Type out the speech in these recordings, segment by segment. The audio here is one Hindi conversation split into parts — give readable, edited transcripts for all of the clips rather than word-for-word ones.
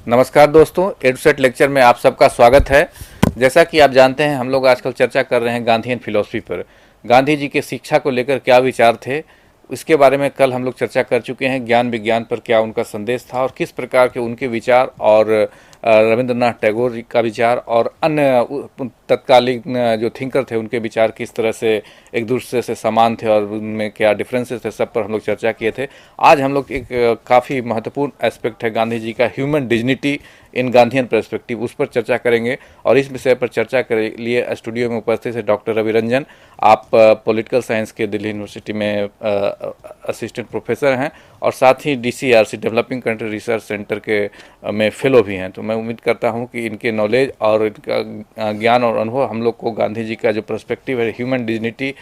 नमस्कार दोस्तों, एडुसेट लेक्चर में आप सबका स्वागत है। जैसा कि आप जानते हैं, हम लोग आजकल चर्चा कर रहे हैं गांधीयन फिलॉसफी पर। गांधी जी के शिक्षा को लेकर क्या विचार थे, इसके बारे में कल हम लोग चर्चा कर चुके हैं। ज्ञान विज्ञान पर क्या उनका संदेश था और किस प्रकार के उनके विचार और रविंद्रनाथ टैगोर जी का विचार और अन्य तत्कालीन जो थिंकर थे उनके विचार किस तरह से एक दूसरे से समान थे और उनमें क्या डिफरेंसेस थे, सब पर हम लोग चर्चा किए थे। आज हम लोग एक काफ़ी महत्वपूर्ण एस्पेक्ट है गांधी जी का, human dignity in Gandhian perspective, उस पर चर्चा करेंगे। और इस विषय पर चर्चा के लिए स्टूडियो में उपस्थित है डॉक्टर रवि रंजन। आप पॉलिटिकल साइंस के दिल्ली यूनिवर्सिटी में असिस्टेंट प्रोफेसर हैं और साथ ही DCRC developing country research centre के में फेलो भी हैं। तो मैं उम्मीद करता हूं कि इनके नॉलेज और इनका ज्ञान और अनुभव हम लोग को गांधी जी का जो पर्सपेक्टिव है ह्यूमन डिग्निटी,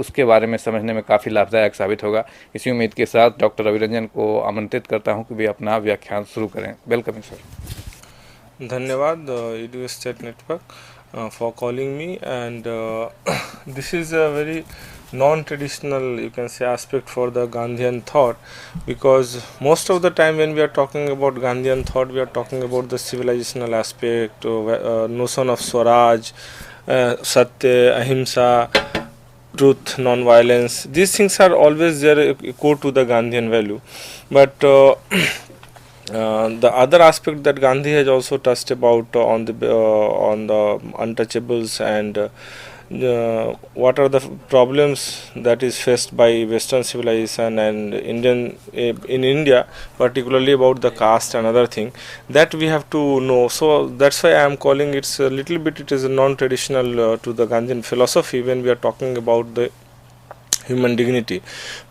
उसके बारे में समझने में काफ़ी लाभदायक साबित होगा। इसी उम्मीद के साथ डॉक्टर रवि रंजन को आमंत्रित करता हूं कि वे अपना व्याख्यान शुरू करें। Welcome sir. धन्यवाद एडुस्टेट network for calling me, and this is a very non-traditional, you can say, aspect for the Gandhian thought, because most of the time when we are talking about Gandhian thought, we are talking about the civilizational aspect, notion of Swaraj, Satya, Ahimsa, truth, non-violence. These things are always there, core to the Gandhian value, but the other aspect that Gandhi has also touched about on the untouchables and what are the problems that is faced by Western civilization and in India, particularly about the caste and other thing that we have to know. So that's why I am calling it a little bit. It is a non-traditional to the Gandhian philosophy when we are talking about the human dignity.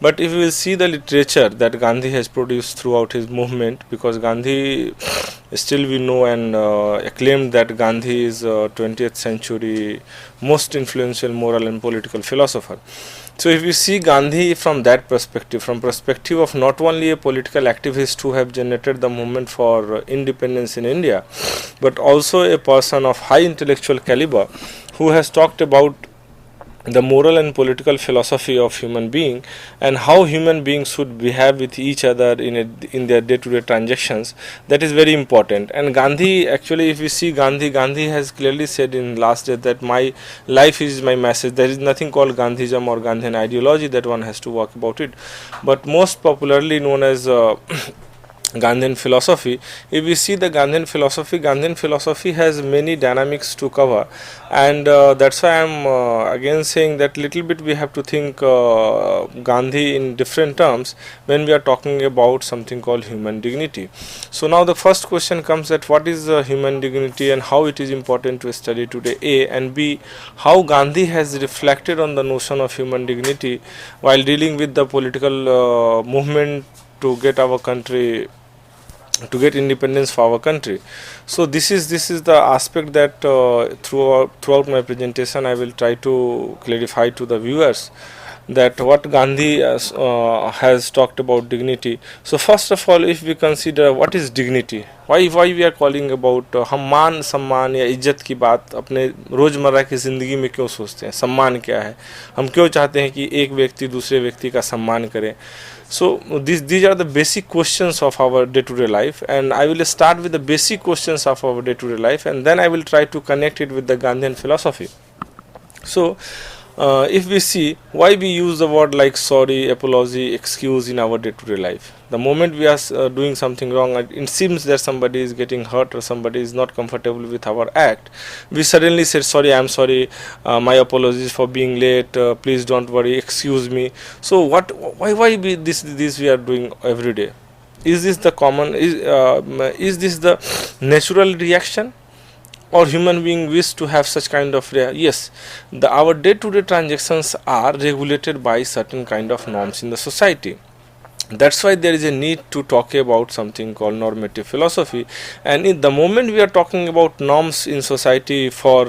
But if we will see the literature that Gandhi has produced throughout his movement, because Gandhi still we know and acclaimed that Gandhi is 20th century most influential moral and political philosopher. So if we see Gandhi from that perspective, from perspective of not only a political activist who have generated the movement for independence in India, but also a person of high intellectual caliber who has talked about the moral and political philosophy of human being and how human beings should behave with each other in their day-to-day transactions, that is very important. And Gandhi, actually, if we see Gandhi has clearly said in last day that my life is my message. There is nothing called Gandhism or Gandhian ideology that one has to work about it, but most popularly known as Gandhian philosophy. If we see the Gandhian philosophy has many dynamics to cover, and that's why I am again saying that little bit we have to think Gandhi in different terms when we are talking about something called human dignity. So now the first question comes that what is human dignity and how it is important to study today, A, and B, how Gandhi has reflected on the notion of human dignity while dealing with the political movement to get our country, to get independence for our country. So this is the aspect that throughout my presentation I will try to clarify to the viewers that what Gandhi has talked about dignity. So first of all, if we consider what is dignity, why we are calling about हम मान सम्मान या इज्जत की बात अपने रोज़मर्रा की ज़िंदगी में क्यों सोचते हैं, सम्मान क्या है, हम क्यों चाहते हैं कि एक व्यक्ति दूसरे व्यक्ति का सम्मान करे. So these are the basic questions of our day-to-day life, and I will start with the basic questions of our day-to-day life, and then I will try to connect it with the Gandhian philosophy. So if we see why we use the word like sorry, apology, excuse in our day-to-day life. The moment we are doing something wrong, it seems that somebody is getting hurt or somebody is not comfortable with our act, we suddenly say sorry, I am sorry, my apologies for being late, please don't worry, excuse me. So why this we are doing every day? Is this the common, is this the natural reaction, or human being wish to have such kind of yes, our day-to-day transactions are regulated by certain kind of norms in the society. That's why there is a need to talk about something called normative philosophy. And in the moment we are talking about norms in society for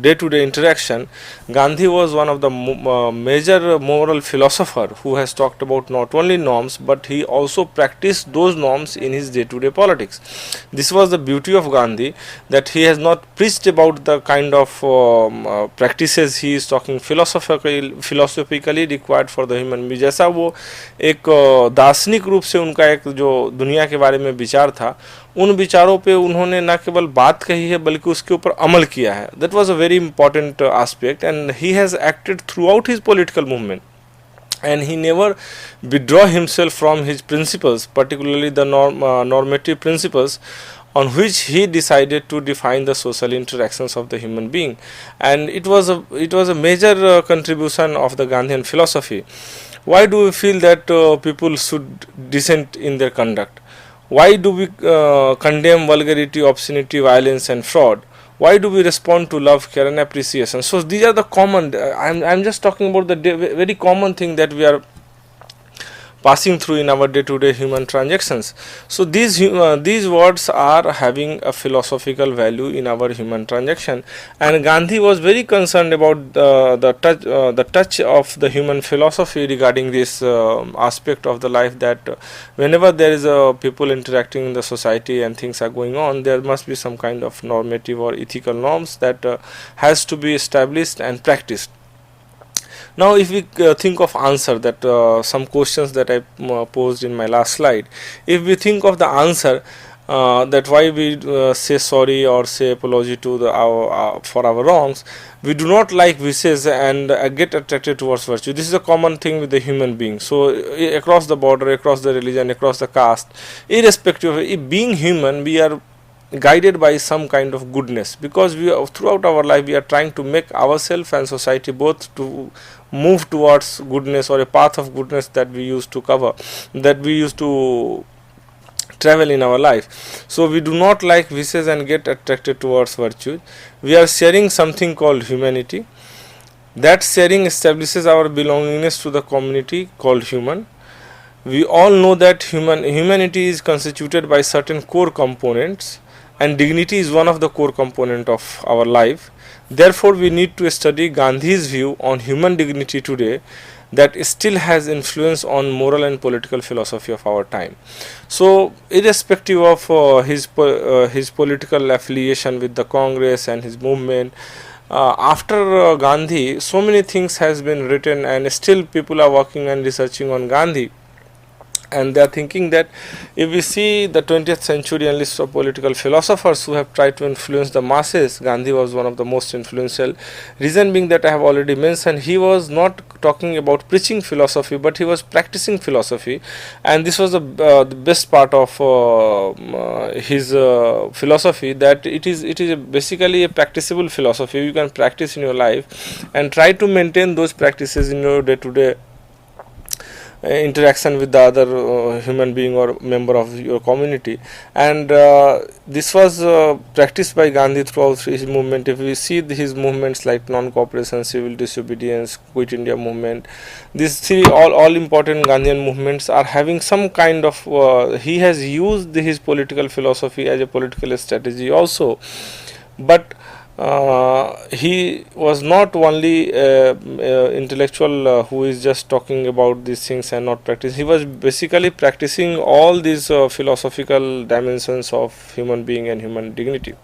day-to-day interaction, Gandhi was one of the major moral philosopher who has talked about not only norms, but he also practiced those norms in his day-to-day politics. This was the beauty of Gandhi, that he has not preached about the kind of practices he is talking philosophically required for the human being. जैसा वो एक दार्शनिक रूप से उनका एक जो दुनिया के बारे में विचार था, उन विचारों पे उन्होंने न केवल बात कही है बल्कि उसके ऊपर अमल किया है. That was a very important aspect and he has acted through out his political movement. And he never withdraw himself from his principles, particularly the normative principles on which he decided to define the social interactions of the human being. And it was a major contribution of the Gandhian philosophy. Why do we feel that people should dissent in their conduct? Why do we condemn vulgarity, obscenity, violence and fraud? Why do we respond to love, care and appreciation? So these are the common, I'm just talking about the very common thing that we are passing through in our day-to-day human transactions. So these words are having a philosophical value in our human transaction, and Gandhi was very concerned about the touch of the human philosophy regarding this aspect of the life, that whenever there is a people interacting in the society and things are going on, there must be some kind of normative or ethical norms that has to be established and practiced. Now if we think of answer that some questions that I posed in my last slide, if we think of the answer, that why we say sorry or say apology to for our wrongs, we do not like vices and get attracted towards virtue. This is a common thing with the human being. So across the border, across the religion, across the caste, irrespective of being human, we are guided by some kind of goodness, because we are, throughout our life we are trying to make ourselves and society both to move towards goodness, or a path of goodness that we used to cover, that we used to travel in our life. So we do not like vices and get attracted towards virtue. We are sharing something called humanity. That sharing establishes our belongingness to the community called human. We all know that humanity is constituted by certain core components, and dignity is one of the core component of our life. Therefore we need to study Gandhi's view on human dignity today, that still has influence on moral and political philosophy of our time. So irrespective of his political affiliation with the Congress and his movement, after Gandhi, so many things has been written, and still people are working and researching on Gandhi. And they are thinking that if we see the 20th century and list of political philosophers who have tried to influence the masses, Gandhi was one of the most influential. Reason being that I have already mentioned, he was not talking about preaching philosophy, but he was practicing philosophy, and this was the best part of his philosophy, that it is basically a practicable philosophy. You can practice in your life and try to maintain those practices in your day-to-day interaction with the other human being or member of your community. And this was practiced by Gandhi throughout his movement. If we see his movements like non-cooperation, civil disobedience, Quit India movement, these three all important Gandhian movements are having some kind of he has used his political philosophy as a political strategy also. But he was not only intellectual who is just talking about these things and not practice. He was basically practicing all these philosophical dimensions of human being and human dignity.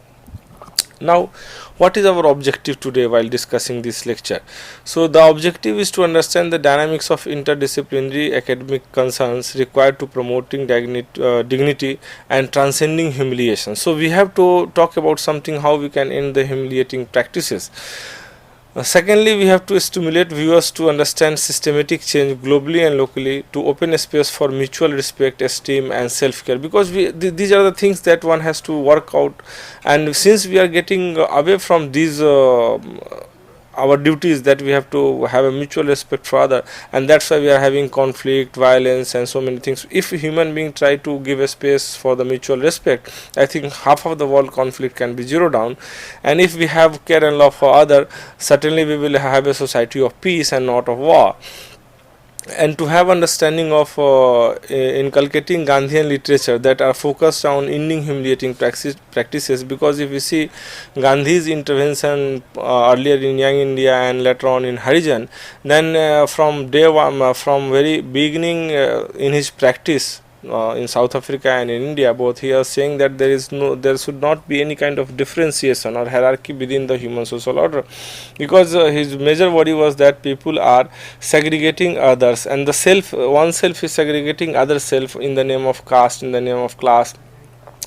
Now, what is our objective today while discussing this lecture? So the objective is to understand the dynamics of interdisciplinary academic concerns required to promoting dignity and transcending humiliation. So we have to talk about something, how we can end the humiliating practices. Secondly, we have to stimulate viewers to understand systematic change globally and locally, to open a space for mutual respect, esteem and self-care, because these are the things that one has to work out. And since we are getting away from these our duties, that we have to have a mutual respect for other, and that's why we are having conflict, violence and so many things. If human being try to give a space for the mutual respect, I think half of the world conflict can be zero down. And if we have care and love for other, certainly we will have a society of peace and not of war. and to have understanding of inculcating Gandhian literature that are focused on ending humiliating practices, because if we see Gandhi's intervention earlier in Young India and later on in Harijan, then from day one, from very beginning in his practice in South Africa and in India, both, he is saying that there should not be any kind of differentiation or hierarchy within the human social order, because his major worry was that people are segregating others, and the self, oneself is segregating other self in the name of caste, in the name of class.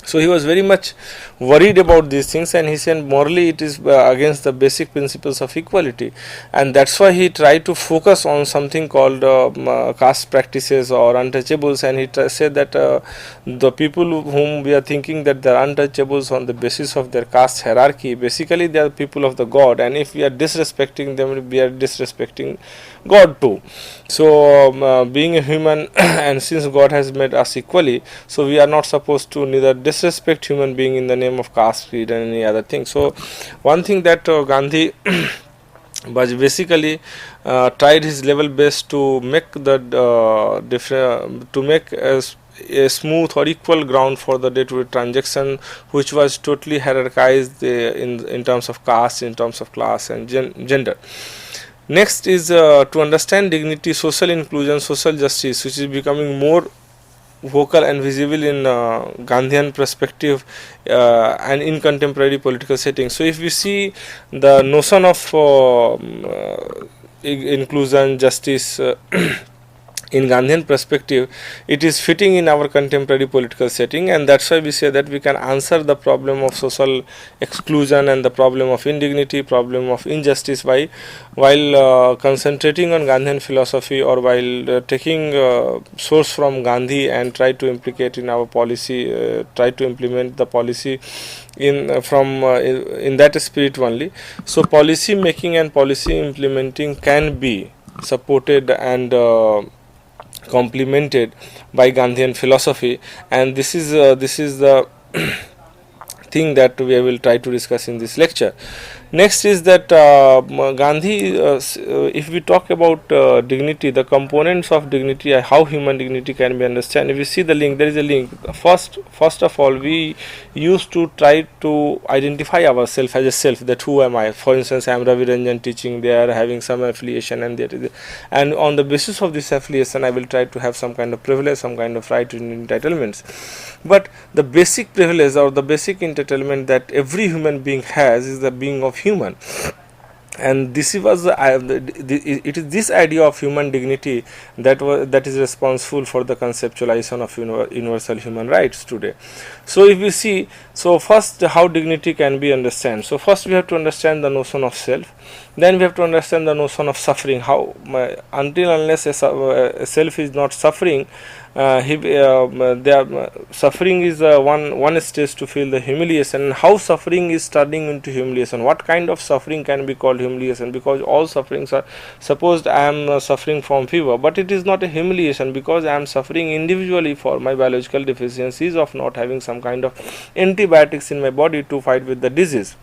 So he was very much worried about these things, and he said morally it is against the basic principles of equality, and that's why he tried to focus on something called caste practices or untouchables. And he said that the people whom we are thinking that they are untouchables on the basis of their caste hierarchy, basically they are people of the God, and if we are disrespecting them, we are disrespecting God too. So being a human and since God has made us equally, so we are not supposed to neither disrespect human being in the name of caste, creed and any other thing. So one thing that Gandhi was basically tried his level best to make the to make a smooth or equal ground for the day-to-day transaction, which was totally hierarchized in terms of caste, in terms of class and gender. Next is to understand dignity, social inclusion, social justice, which is becoming more vocal and visible in Gandhian perspective and in contemporary political settings. So if we see the notion of inclusion, justice in Gandhian perspective, it is fitting in our contemporary political setting, and that's why we say that we can answer the problem of social exclusion and the problem of indignity, problem of injustice by while concentrating on Gandhian philosophy, or while taking source from Gandhi and try to implicate in our policy, try to implement the policy in from in that spirit only. So policy making and policy implementing can be supported and complemented by Gandhian philosophy, and this is the thing that we will try to discuss in this lecture. Next is that Gandhi, if we talk about dignity, the components of dignity, how human dignity can be understood. If you see the link, there is a link. First of all, we used to try to identify ourselves as a self, that who am I. For instance, I am Ravi Ranjan teaching, they are having some affiliation, and on the basis of this affiliation, I will try to have some kind of privilege, some kind of right and entitlements. But the basic privilege or the basic entitlement that every human being has is the being of human, and this was it is this idea of human dignity that is responsible for the conceptualization of universal human rights today. So if we see, so first how dignity can be understood. So first we have to understand the notion of self, then we have to understand the notion of suffering. How until unless a self is not suffering, suffering is one stage to feel the humiliation. How suffering is turning into humiliation, what kind of suffering can be called humiliation, because all sufferings are, supposed I am suffering from fever, but it is not a humiliation because I am suffering individually for my biological deficiencies of not having some kind of antibiotics in my body to fight with the disease.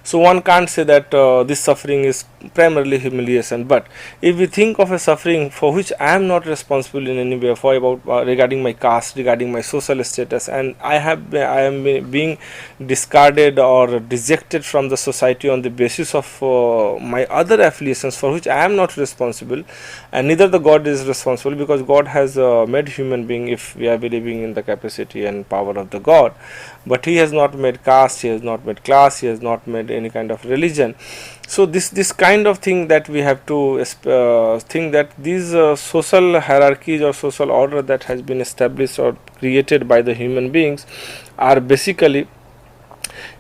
So one can't say that this suffering is primarily humiliation. But if we think of a suffering for which I am not responsible in any way, for about regarding my caste, regarding my social status, and I am being discarded or rejected from the society on the basis of my other affiliations for which I am not responsible, and neither the God is responsible, because God has made human being, if we are believing in the capacity and power of the God, but He has not made caste, He has not made class, He has not made any kind of religion. So this kind of thing that we have to think that these social hierarchies or social order that has been established or created by the human beings are basically,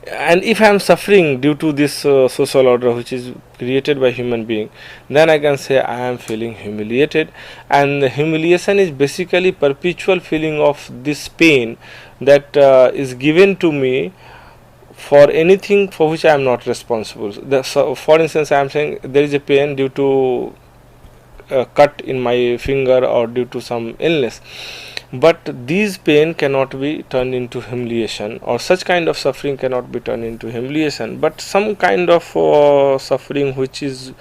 and if I am suffering due to this social order which is created by human being, then I can say I am feeling humiliated, and the humiliation is basically perpetual feeling of this pain that is given to me for anything for which I am not responsible. So for instance, I am saying there is a pain due to a cut in my finger or due to some illness, but these pain cannot be turned into humiliation, or such kind of suffering cannot be turned into humiliation, but some kind of suffering which is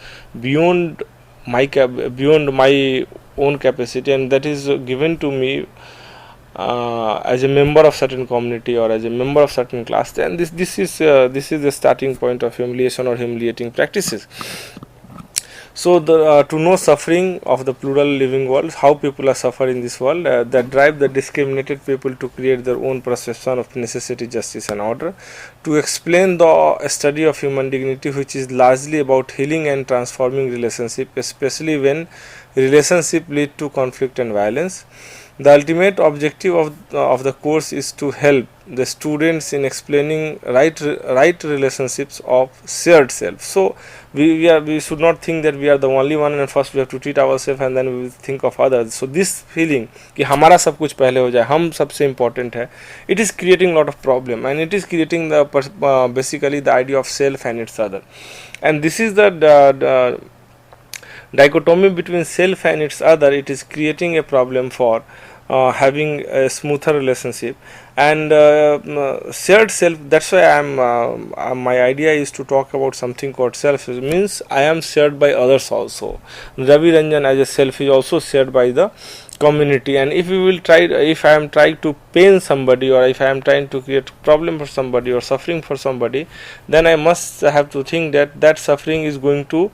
beyond beyond my own capacity, and that is given to me as a member of certain community or as a member of certain class, then this is the starting point of humiliation or humiliating practices. So to know suffering of the plural living world, how people are suffering in this world, that drive the discriminated people to create their own perception of necessity, justice and order, to explain the study of human dignity, which is largely about healing and transforming relationship, especially when relationship lead to conflict and violence. The ultimate objective of the course is to help the students in explaining right relationships of shared self. So we should not think that we are the only one and first we have to treat ourselves and then we will think of others. So this feeling कि हमारा सब कुछ पहले हो जाए, हम सबसे important है, it is creating lot of problem, and it is creating the basically the idea of self and its other, and this is the dichotomy between self and its other. It is creating a problem for having a smoother relationship, and shared self. That's why my idea is to talk about something called self. It means I am shared by others also. Ravi Ranjan as a self is also shared by the community, and if I am trying to pain somebody, or if I am trying to create problem for somebody or suffering for somebody, then I must have to think that suffering is going to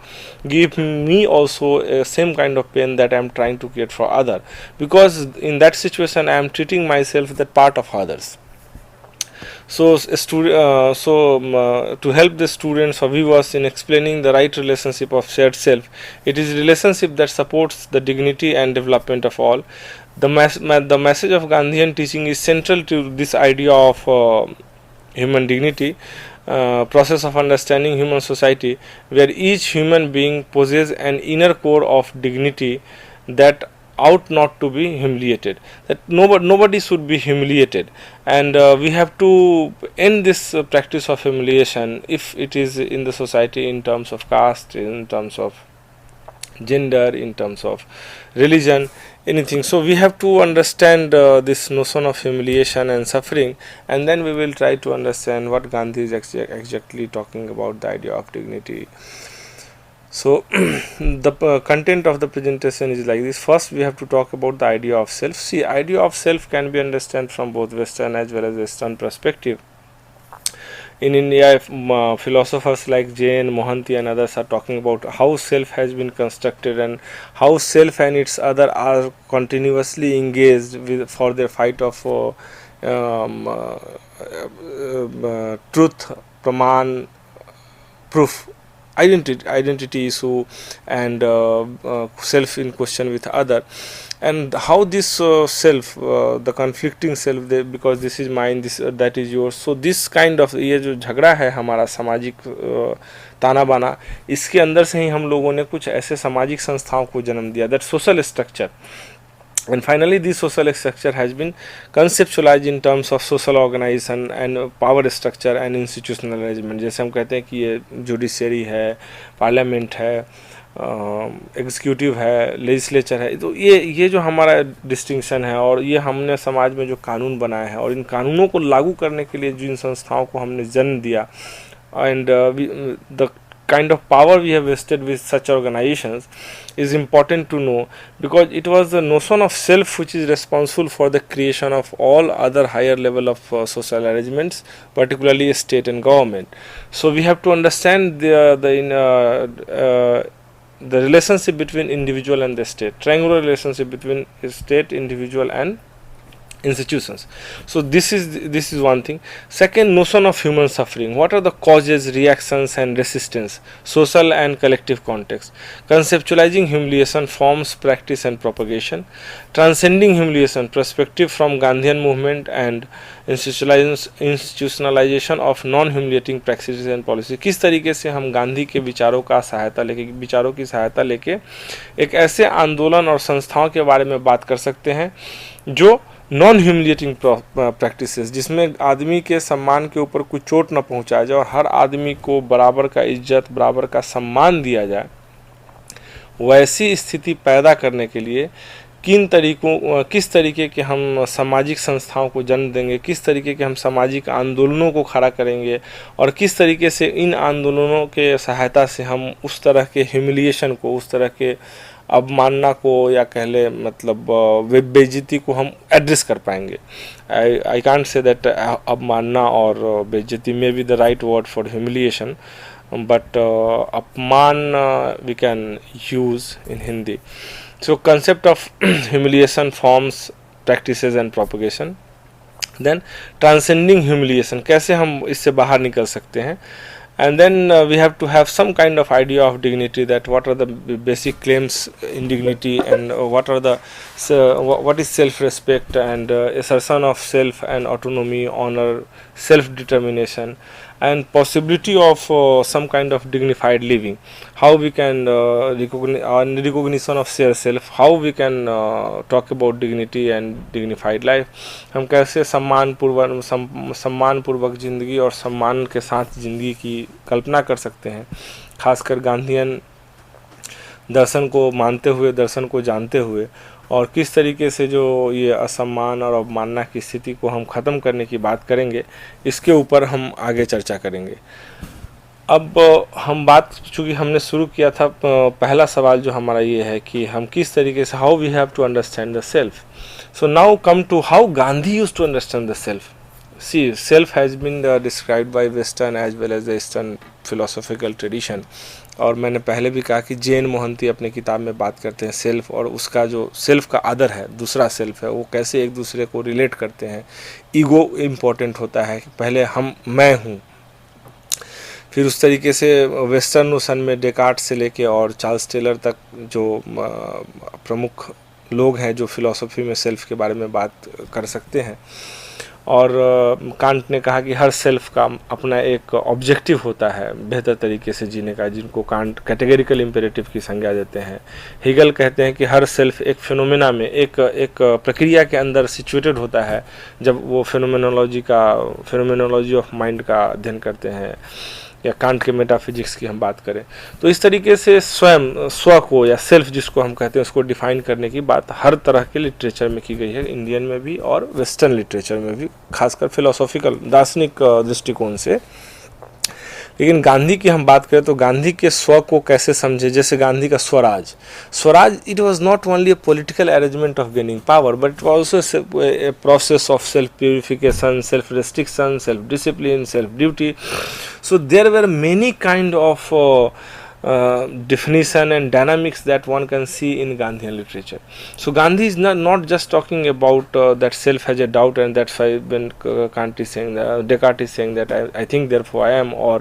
give me also a same kind of pain that I am trying to create for other, because in that situation I am treating myself that part of others. So to help the students or viewers in explaining the right relationship of shared self, it is relationship that supports the dignity and development of all. The message of Gandhian teaching is central to this idea of human dignity, process of understanding human society, where each human being possesses an inner core of dignity that ought not to be humiliated, that nobody should be humiliated, and we have to end this practice of humiliation, if it is in the society, in terms of caste, in terms of gender, in terms of religion, anything. So we have to understand this notion of humiliation and suffering, and then we will try to understand what Gandhi is exactly talking about, the idea of dignity. So the content of the presentation is like this. First we have to talk about the idea of self. See, idea of self can be understood from both Western as well as Western perspective. In India, philosophers like Jain, Mohanty and others are talking about how self has been constructed and how self and its other are continuously engaged with for their fight of truth, praman, proof, identity issue, and self in question with other, and how this self, the conflicting self, because this is mine, this that is yours. So this kind of ये जो झगड़ा है हमारा सामाजिक ताना बाना, इसके अंदर से ही हम लोगों ने कुछ ऐसे सामाजिक संस्थाओं को जन्म दिया, that social structure. And finally, this social structure has been conceptualized in terms of social organization and power structure and institutional arrangement. जैसे हम कहते हैं कि ये जुडिशरी है, पार्लियामेंट है, एग्जीक्यूटिव है, लेजिस्लेचर है, तो ये जो हमारा डिस्टिंक्शन है, और ये हमने समाज में जो कानून बनाए हैं और इन कानूनों को लागू करने के लिए जिन संस्थाओं को हमने जन्म दिया, and the kind of power we have vested with such organizations is important to know, because it was the notion of self which is responsible for the creation of all other higher level of social arrangements, particularly state and government. So we have to understand the relationship between individual and the state, triangular relationship between state, individual and institutions. So this is one thing. Second, notion of human suffering. What are the causes, reactions and resistance, social and collective context. Conceptualizing humiliation, forms, practice and propagation. Transcending humiliation, perspective from Gandhian movement and institutionalization of non-humiliating practices and policy. किस तरीके से हम गांधी के विचारों की सहायता लेके एक ऐसे आंदोलन और संस्थाओं के बारे में बात कर सकते हैं जो नॉन ह्यूमिलिएटिंग प्रैक्टिसेस, जिसमें आदमी के सम्मान के ऊपर कुछ चोट न पहुंचाया जाए और हर आदमी को बराबर का इज्जत, बराबर का सम्मान दिया जाए, वैसी स्थिति पैदा करने के लिए किस तरीके के हम सामाजिक संस्थाओं को जन्म देंगे, किस तरीके के हम सामाजिक आंदोलनों को खड़ा करेंगे, और किस तरीके से इन आंदोलनों के सहायता से हम उस तरह के ह्यूमिलिएशन को, उस तरह के अवमानना को, या कह ले मतलब बेइज्जती को हम एड्रेस कर पाएंगे। आई कांट से दैट अवमानना और बेइज्जती may be the right word for humiliation, but अपमान we can use in Hindi. So concept of humiliation, forms, practices and propagation. Then transcending humiliation, कैसे हम इससे बाहर निकल सकते हैं, and then we have to have some kind of idea of dignity, that what are the basic claims in dignity, and what are the what is self-respect, and assertion of self and autonomy, honor, self-determination, and possibility of some kind of dignified living. How we can recognition of self, how we can talk about dignity and dignified life. हम कैसे सम्मान पूर्वक ज़िंदगी और सम्मान के साथ ज़िंदगी की कल्पना कर सकते हैं, खासकर गांधीयन दर्शन को मानते हुए, दर्शन को जानते हुए, और किस तरीके से जो ये असम्मान और अवमानना की स्थिति को हम ख़त्म करने की बात करेंगे, इसके ऊपर हम आगे चर्चा करेंगे। अब हम बात, चूँकि हमने शुरू किया था, पहला सवाल जो हमारा ये है कि हम किस तरीके से, how we have to understand the self. So now come to how Gandhi used to understand the self. See, self has been described by Western as well as the Eastern philosophical tradition. और मैंने पहले भी कहा कि जैन मोहंती अपने किताब में बात करते हैं सेल्फ, और उसका जो सेल्फ का आदर है, दूसरा सेल्फ है, वो कैसे एक दूसरे को रिलेट करते हैं। ईगो इम्पोर्टेंट होता है कि पहले मैं हूँ, फिर उस तरीके से वेस्टर्न नोशन में डेकार्ट से लेके और चार्ल्स टेलर तक जो प्रमुख लोग हैं जो फिलॉसफी में सेल्फ के बारे में बात कर सकते हैं। और कांट ने कहा कि हर सेल्फ का अपना एक ऑब्जेक्टिव होता है बेहतर तरीके से जीने का, जिनको कांट कैटेगरिकल इम्पेरेटिव की संज्ञा देते हैं। हेगल कहते हैं कि हर सेल्फ एक फिनोमेना में, एक प्रक्रिया के अंदर सिचुएटेड होता है जब वो फिनोमेनोलॉजी ऑफ माइंड का अध्ययन करते हैं, या कांट के मेटाफिजिक्स की हम बात करें। तो इस तरीके से स्वयं, स्व को या सेल्फ जिसको हम कहते हैं, उसको डिफाइन करने की बात हर तरह के लिटरेचर में की गई है, इंडियन में भी और वेस्टर्न लिटरेचर में भी, खासकर फिलोसॉफिकल दार्शनिक दृष्टिकोण से। लेकिन गांधी की हम बात करें तो गांधी के स्व को कैसे समझे, जैसे गांधी का Swaraj, it was not only a political arrangement of gaining power, but it was also a process of self purification, self restriction, self discipline, self duty. So there were many kind of definition and dynamics that one can see in Gandhian literature. So Gandhi is not just talking about that self has a doubt, and that's why when Kant is saying, Descartes is saying that I think therefore I am, or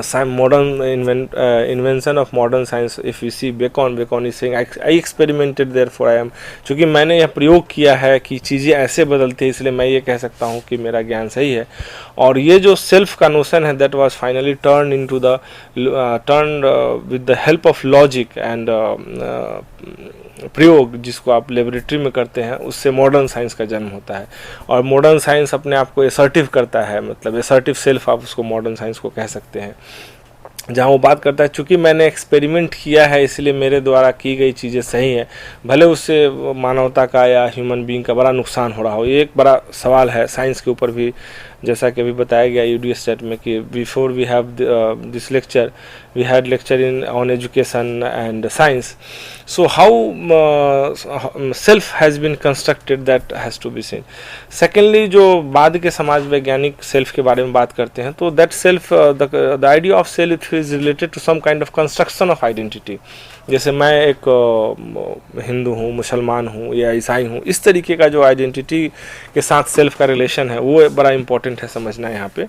some modern invention of modern science. If you see Bacon is saying I experimented therefore I am. चूँकि मैंने यह प्रयोग किया है कि चीज़ें ऐसे बदलती हैं, इसलिए मैं ये कह सकता हूँ कि मेरा ज्ञान सही है। और ये जो सेल्फ का नोशन है, that was finally turn into the with the help of logic and प्रयोग, जिसको आप लेबोरेटरी में करते हैं, उससे मॉडर्न साइंस का जन्म होता है। और मॉडर्न साइंस अपने आप को एसर्टिव करता है, मतलब एसर्टिव सेल्फ आप उसको मॉडर्न साइंस को कह सकते हैं, जहाँ वो बात करता है चूँकि मैंने एक्सपेरिमेंट किया है इसलिए मेरे द्वारा की गई चीज़ें सही हैं, भले उससे मानवता का या ह्यूमन बीइंग का बड़ा नुकसान हो रहा हो। ये एक बड़ा सवाल है साइंस के ऊपर भी, जैसा कि अभी बताया गया यूडीएस सेट में कि before we have this lecture we had lecture in on education and science. So how self has been constructed, that has to be seen. Secondly, जो बाद के समाज वैज्ञानिक सेल्फ के बारे में बात करते हैं, तो that self, the idea of self is related to some kind of construction of identity. जैसे मैं एक हिंदू हूँ, मुसलमान हूँ या ईसाई हूँ, इस तरीके का जो आइडेंटिटी के साथ सेल्फ का रिलेशन है वो बड़ा इंपॉर्टेंट है समझना यहाँ पे.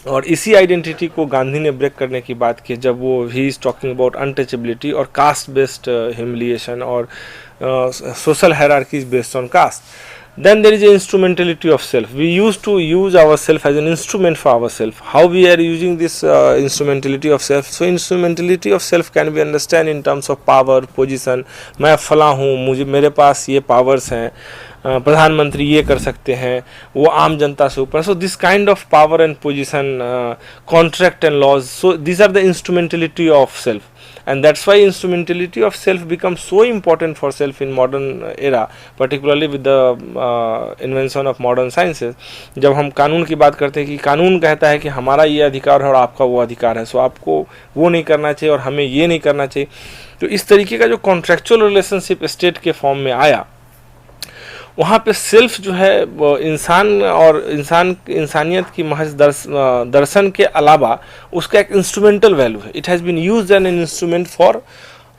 और इसी आइडेंटिटी को गांधी ने ब्रेक करने की बात की जब वो he is talking about untouchability और कास्ट बेस्ड ह्यूमिलिएशन और social hierarchies based on caste. Then there is a instrumentality of self. We used to use ourself as an instrument for ourself. How we are using this instrumentality of self? So instrumentality of self can be understand in terms of power, position. मैं फला हूँ, मेरे पास ये पावर्स हैं, प्रधानमंत्री ये कर सकते हैं, वो आम जनता से ऊपर. So this kind of power and position, contract and laws, so this are the instrumentality of self. And that's why instrumentality of self becomes so important for self in modern era, particularly with the invention of modern sciences. जब हम कानून की बात करते हैं कि कानून कहता है कि हमारा ये अधिकार है और आपका वो अधिकार है, सो आपको वो नहीं करना चाहिए और हमें ये नहीं करना चाहिए. तो इस तरीके का जो कॉन्ट्रेक्चुअल रिलेशनशिप स्टेट के फॉर्म में आया, वहाँ पे सेल्फ जो है इंसान और इंसानियत की महज दर्शन के अलावा उसका एक इंस्ट्रूमेंटल वैल्यू है. It has been used an instrument for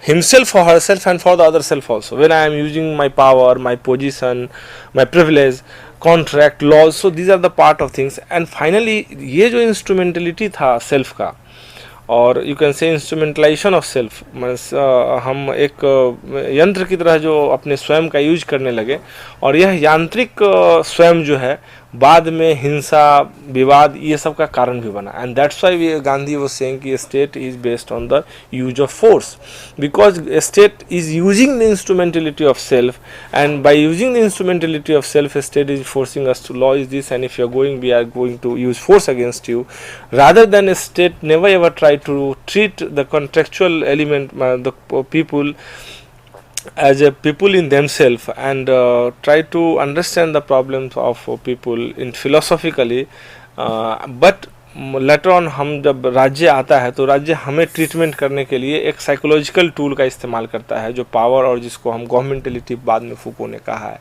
himself or herself and for the other self also. When I am using my power, my position, my privilege, contract, laws, so these are the part of things. And finally ये जो instrumentality था self का, और you can say इंस्ट्रूमेंटलाइजेशन of self, हम एक यंत्र की तरह जो अपने स्वयं का यूज करने लगे, और यह यांत्रिक स्वयं जो है बाद में हिंसा, विवाद, ये सब का कारण भी बना. And that's why Gandhi was saying कि state is based on the use of force, because state is using the instrumentality of self, and by using the instrumentality of self state is forcing us to law is this, and if you are going, we are going to use force against you, rather than a state never ever try to treat the contractual element, the people as a people in themselves, and try to understand the problems of people in philosophically, but later on हम जब राज्य आता है तो राज्य हमें ट्रीटमेंट करने के लिए एक साइकोलॉजिकल टूल का इस्तेमाल करता है, जो पावर, और जिसको हम गवर्नमेंटलिटी बाद में फूको ने कहा है.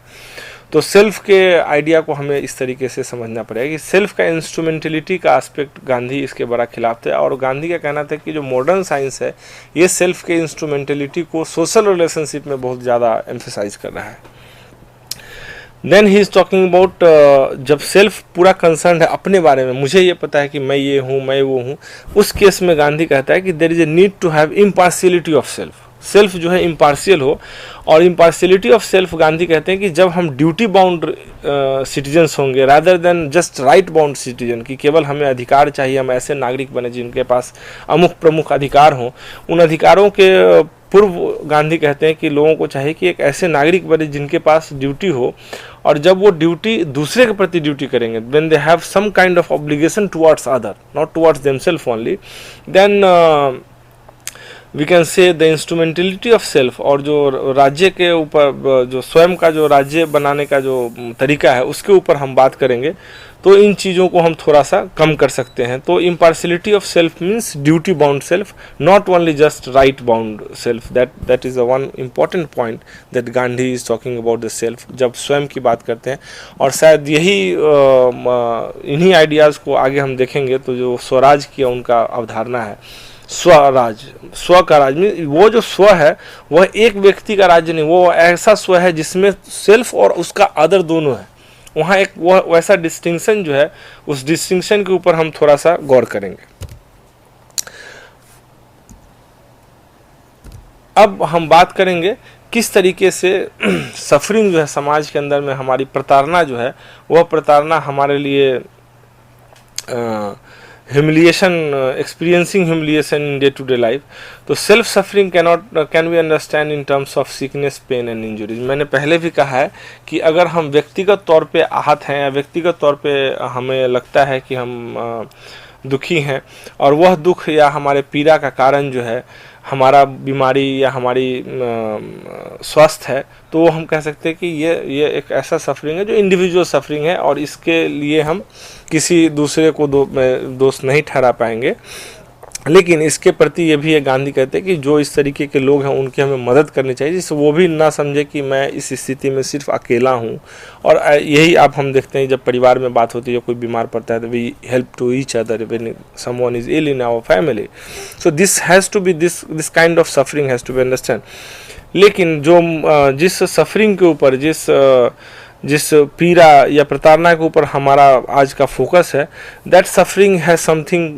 तो सेल्फ के आइडिया को हमें इस तरीके से समझना पड़ेगा कि सेल्फ का इंस्ट्रूमेंटलिटी का एस्पेक्ट गांधी इसके बड़ा खिलाफ थे, और गांधी का कहना था कि जो मॉडर्न साइंस है ये सेल्फ के इंस्ट्रूमेंटलिटी को सोशल रिलेशनशिप में बहुत ज़्यादा एम्फेसाइज कर रहा है. Then he is talking about, जब सेल्फ पूरा कंसर्न है अपने बारे में, मुझे ये पता है कि मैं ये हूँ, मैं वो हूँ, उस केस में गांधी कहता है कि there is a need to have impartiality of self. Self जो है इम्पार्शियल हो, और इम्पार्शियलिटी ऑफ सेल्फ गांधी कहते हैं कि जब हम ड्यूटी बाउंड सिटीजन्स होंगे rather than just right bound citizen, कि केवल हमें अधिकार चाहिए, हम ऐसे नागरिक बने जिनके पास अमुक प्रमुख अधिकार हों. उन अधिकारों के पूर्व गांधी कहते हैं कि लोगों को चाहिए कि एक ऐसे नागरिक बने जिनके पास ड्यूटी हो, और जब वो ड्यूटी दूसरे के प्रति ड्यूटी करेंगे, when they have some kind of obligation towards other, not towards themselves only, then we can say the instrumentality of self. और जो राज्य के ऊपर, जो स्वयं का जो राज्य बनाने का जो तरीका है, उसके ऊपर हम बात करेंगे तो इन चीज़ों को हम थोड़ा सा कम कर सकते हैं. तो impartiality of self means duty bound self, not only just right bound self. That is a one important point that Gandhi is talking about the self जब स्वयं की बात करते हैं. और शायद यही इन्हीं आइडियाज़ को आगे हम देखेंगे तो जो स्वराज की उनका अवधारणा है, स्वराज, स्व का राज में, वो जो स्व है वह एक व्यक्ति का राज्य नहीं, वो ऐसा स्व है जिसमें सेल्फ और उसका अदर दोनों है. वहाँ एक वो वैसा डिस्टिंक्शन जो है, उस डिस्टिंक्शन के ऊपर हम थोड़ा सा गौर करेंगे. अब हम बात करेंगे किस तरीके से सफरिंग जो है समाज के अंदर में, हमारी प्रताड़ना जो है, वह प्रताड़ना हमारे लिए humiliation, experiencing humiliation in day to day life. तो self suffering can be understand in terms of sickness, pain and injuries. मैंने पहले भी कहा है कि अगर हम व्यक्तिगत तौर पे आहत हैं या व्यक्तिगत तौर पे हमें लगता है कि हम दुखी हैं, और वह दुख या हमारे पीड़ा का कारण जो है हमारा बीमारी या हमारी स्वास्थ्य है, तो हम कह सकते हैं कि ये एक ऐसा सफरिंग है जो इंडिविजुअल सफरिंग है, और इसके लिए हम किसी दूसरे को दोष नहीं ठहरा पाएंगे. लेकिन इसके प्रति ये भी गांधी कहते हैं कि जो इस तरीके के लोग हैं उनकी हमें मदद करनी चाहिए, जिससे वो भी ना समझे कि मैं इस स्थिति में सिर्फ अकेला हूँ. और यही आप हम देखते हैं जब परिवार में बात होती है, कोई बीमार पड़ता है तो we help to each other when someone is ill in our family. So this has to be this kind of suffering has to be understand. लेकिन जो जिस सफरिंग के ऊपर, जिस पीड़ा या प्रताड़ना के ऊपर हमारा आज का फोकस है, that suffering has something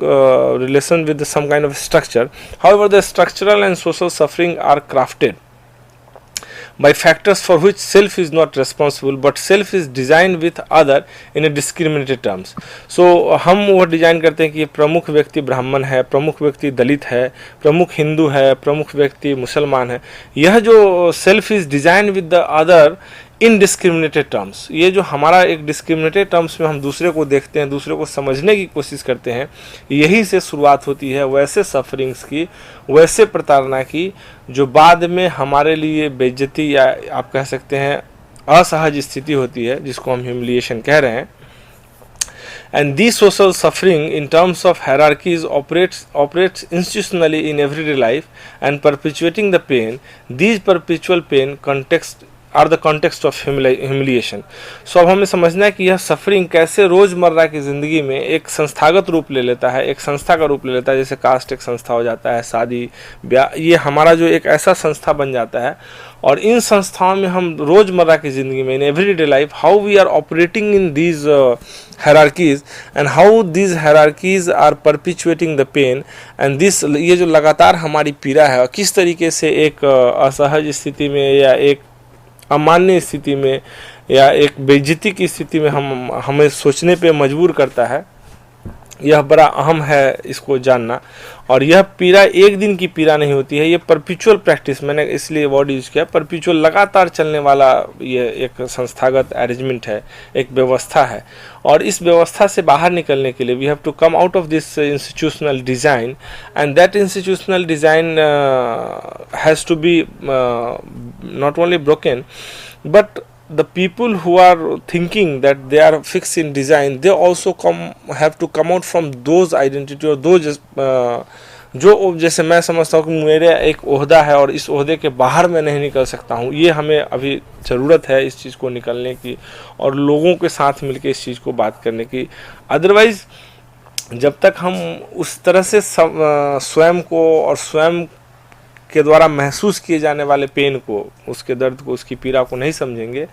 relation with some kind of structure. However the structural and social suffering are crafted by factors for which self is not responsible, but self is designed with other in a discriminated terms. So हम वो डिजाइन करते हैं कि प्रमुख व्यक्ति ब्राह्मण है, प्रमुख व्यक्ति दलित है, प्रमुख हिंदू है, प्रमुख व्यक्ति मुसलमान है. यह जो self is design with the other indiscriminated terms. ये जो हमारा एक डिस्क्रिमिनेटेड टर्म्स में हम दूसरे को देखते हैं, दूसरे को समझने की कोशिश करते हैं, यही से शुरुआत होती है वैसे सफरिंग्स की, वैसे प्रताड़ना की, जो बाद में हमारे लिए बेइज्जती या आप कह सकते हैं असहज स्थिति होती है, जिसको हम ह्यूमिलिएशन कह रहे हैं। And these social suffering in terms of hierarchies operates institutionally in everyday life and perpetuating the pain. These perpetual pain context are the context of humiliation. So अब हमें समझना है कि यह सफरिंग कैसे रोज़मर्रा की ज़िंदगी में एक संस्थागत रूप ले लेता है, एक संस्था का रूप ले लेता है। जैसे कास्ट एक संस्था हो जाता है, शादी ब्याह, ये हमारा जो एक ऐसा संस्था बन जाता है। और इन संस्थाओं में हम रोज़मर्रा की ज़िंदगी में, in everyday life, how we are operating in these hierarchies and how these hierarchies are perpetuating the pain and this, ये जो लगातार हमारी पीड़ा है, किस तरीके से एक असहज स्थिति में या एक अमान्य स्थिति में या एक बेइज्जती की स्थिति में हमें सोचने पे मजबूर करता है, यह बड़ा अहम है इसको जानना। और यह पीड़ा एक दिन की पीड़ा नहीं होती है, ये परपिचुअल प्रैक्टिस, मैंने इसलिए वर्ड यूज किया, परपिचुअल, लगातार चलने वाला ये एक संस्थागत अरेंजमेंट है, एक व्यवस्था है। और इस व्यवस्था से बाहर निकलने के लिए we have to come out of this institutional design and that institutional design has to be not only broken but the people who are thinking that they are fixed in design, they also have to come out from those identity or those जो जैसे मैं समझता हूँ कि मेरे एक ओहदा है और इस ओहदे के बाहर मैं नहीं निकल सकता हूँ, ये हमें अभी ज़रूरत है इस चीज़ को निकलने की और लोगों के साथ मिलकर इस चीज़ को बात करने की। अदरवाइज़ जब तक हम उस तरह से स्वयं को और स्वयं के द्वारा महसूस किए जाने वाले पेन को, उसके दर्द को, उसकी पीड़ा को नहीं समझेंगे,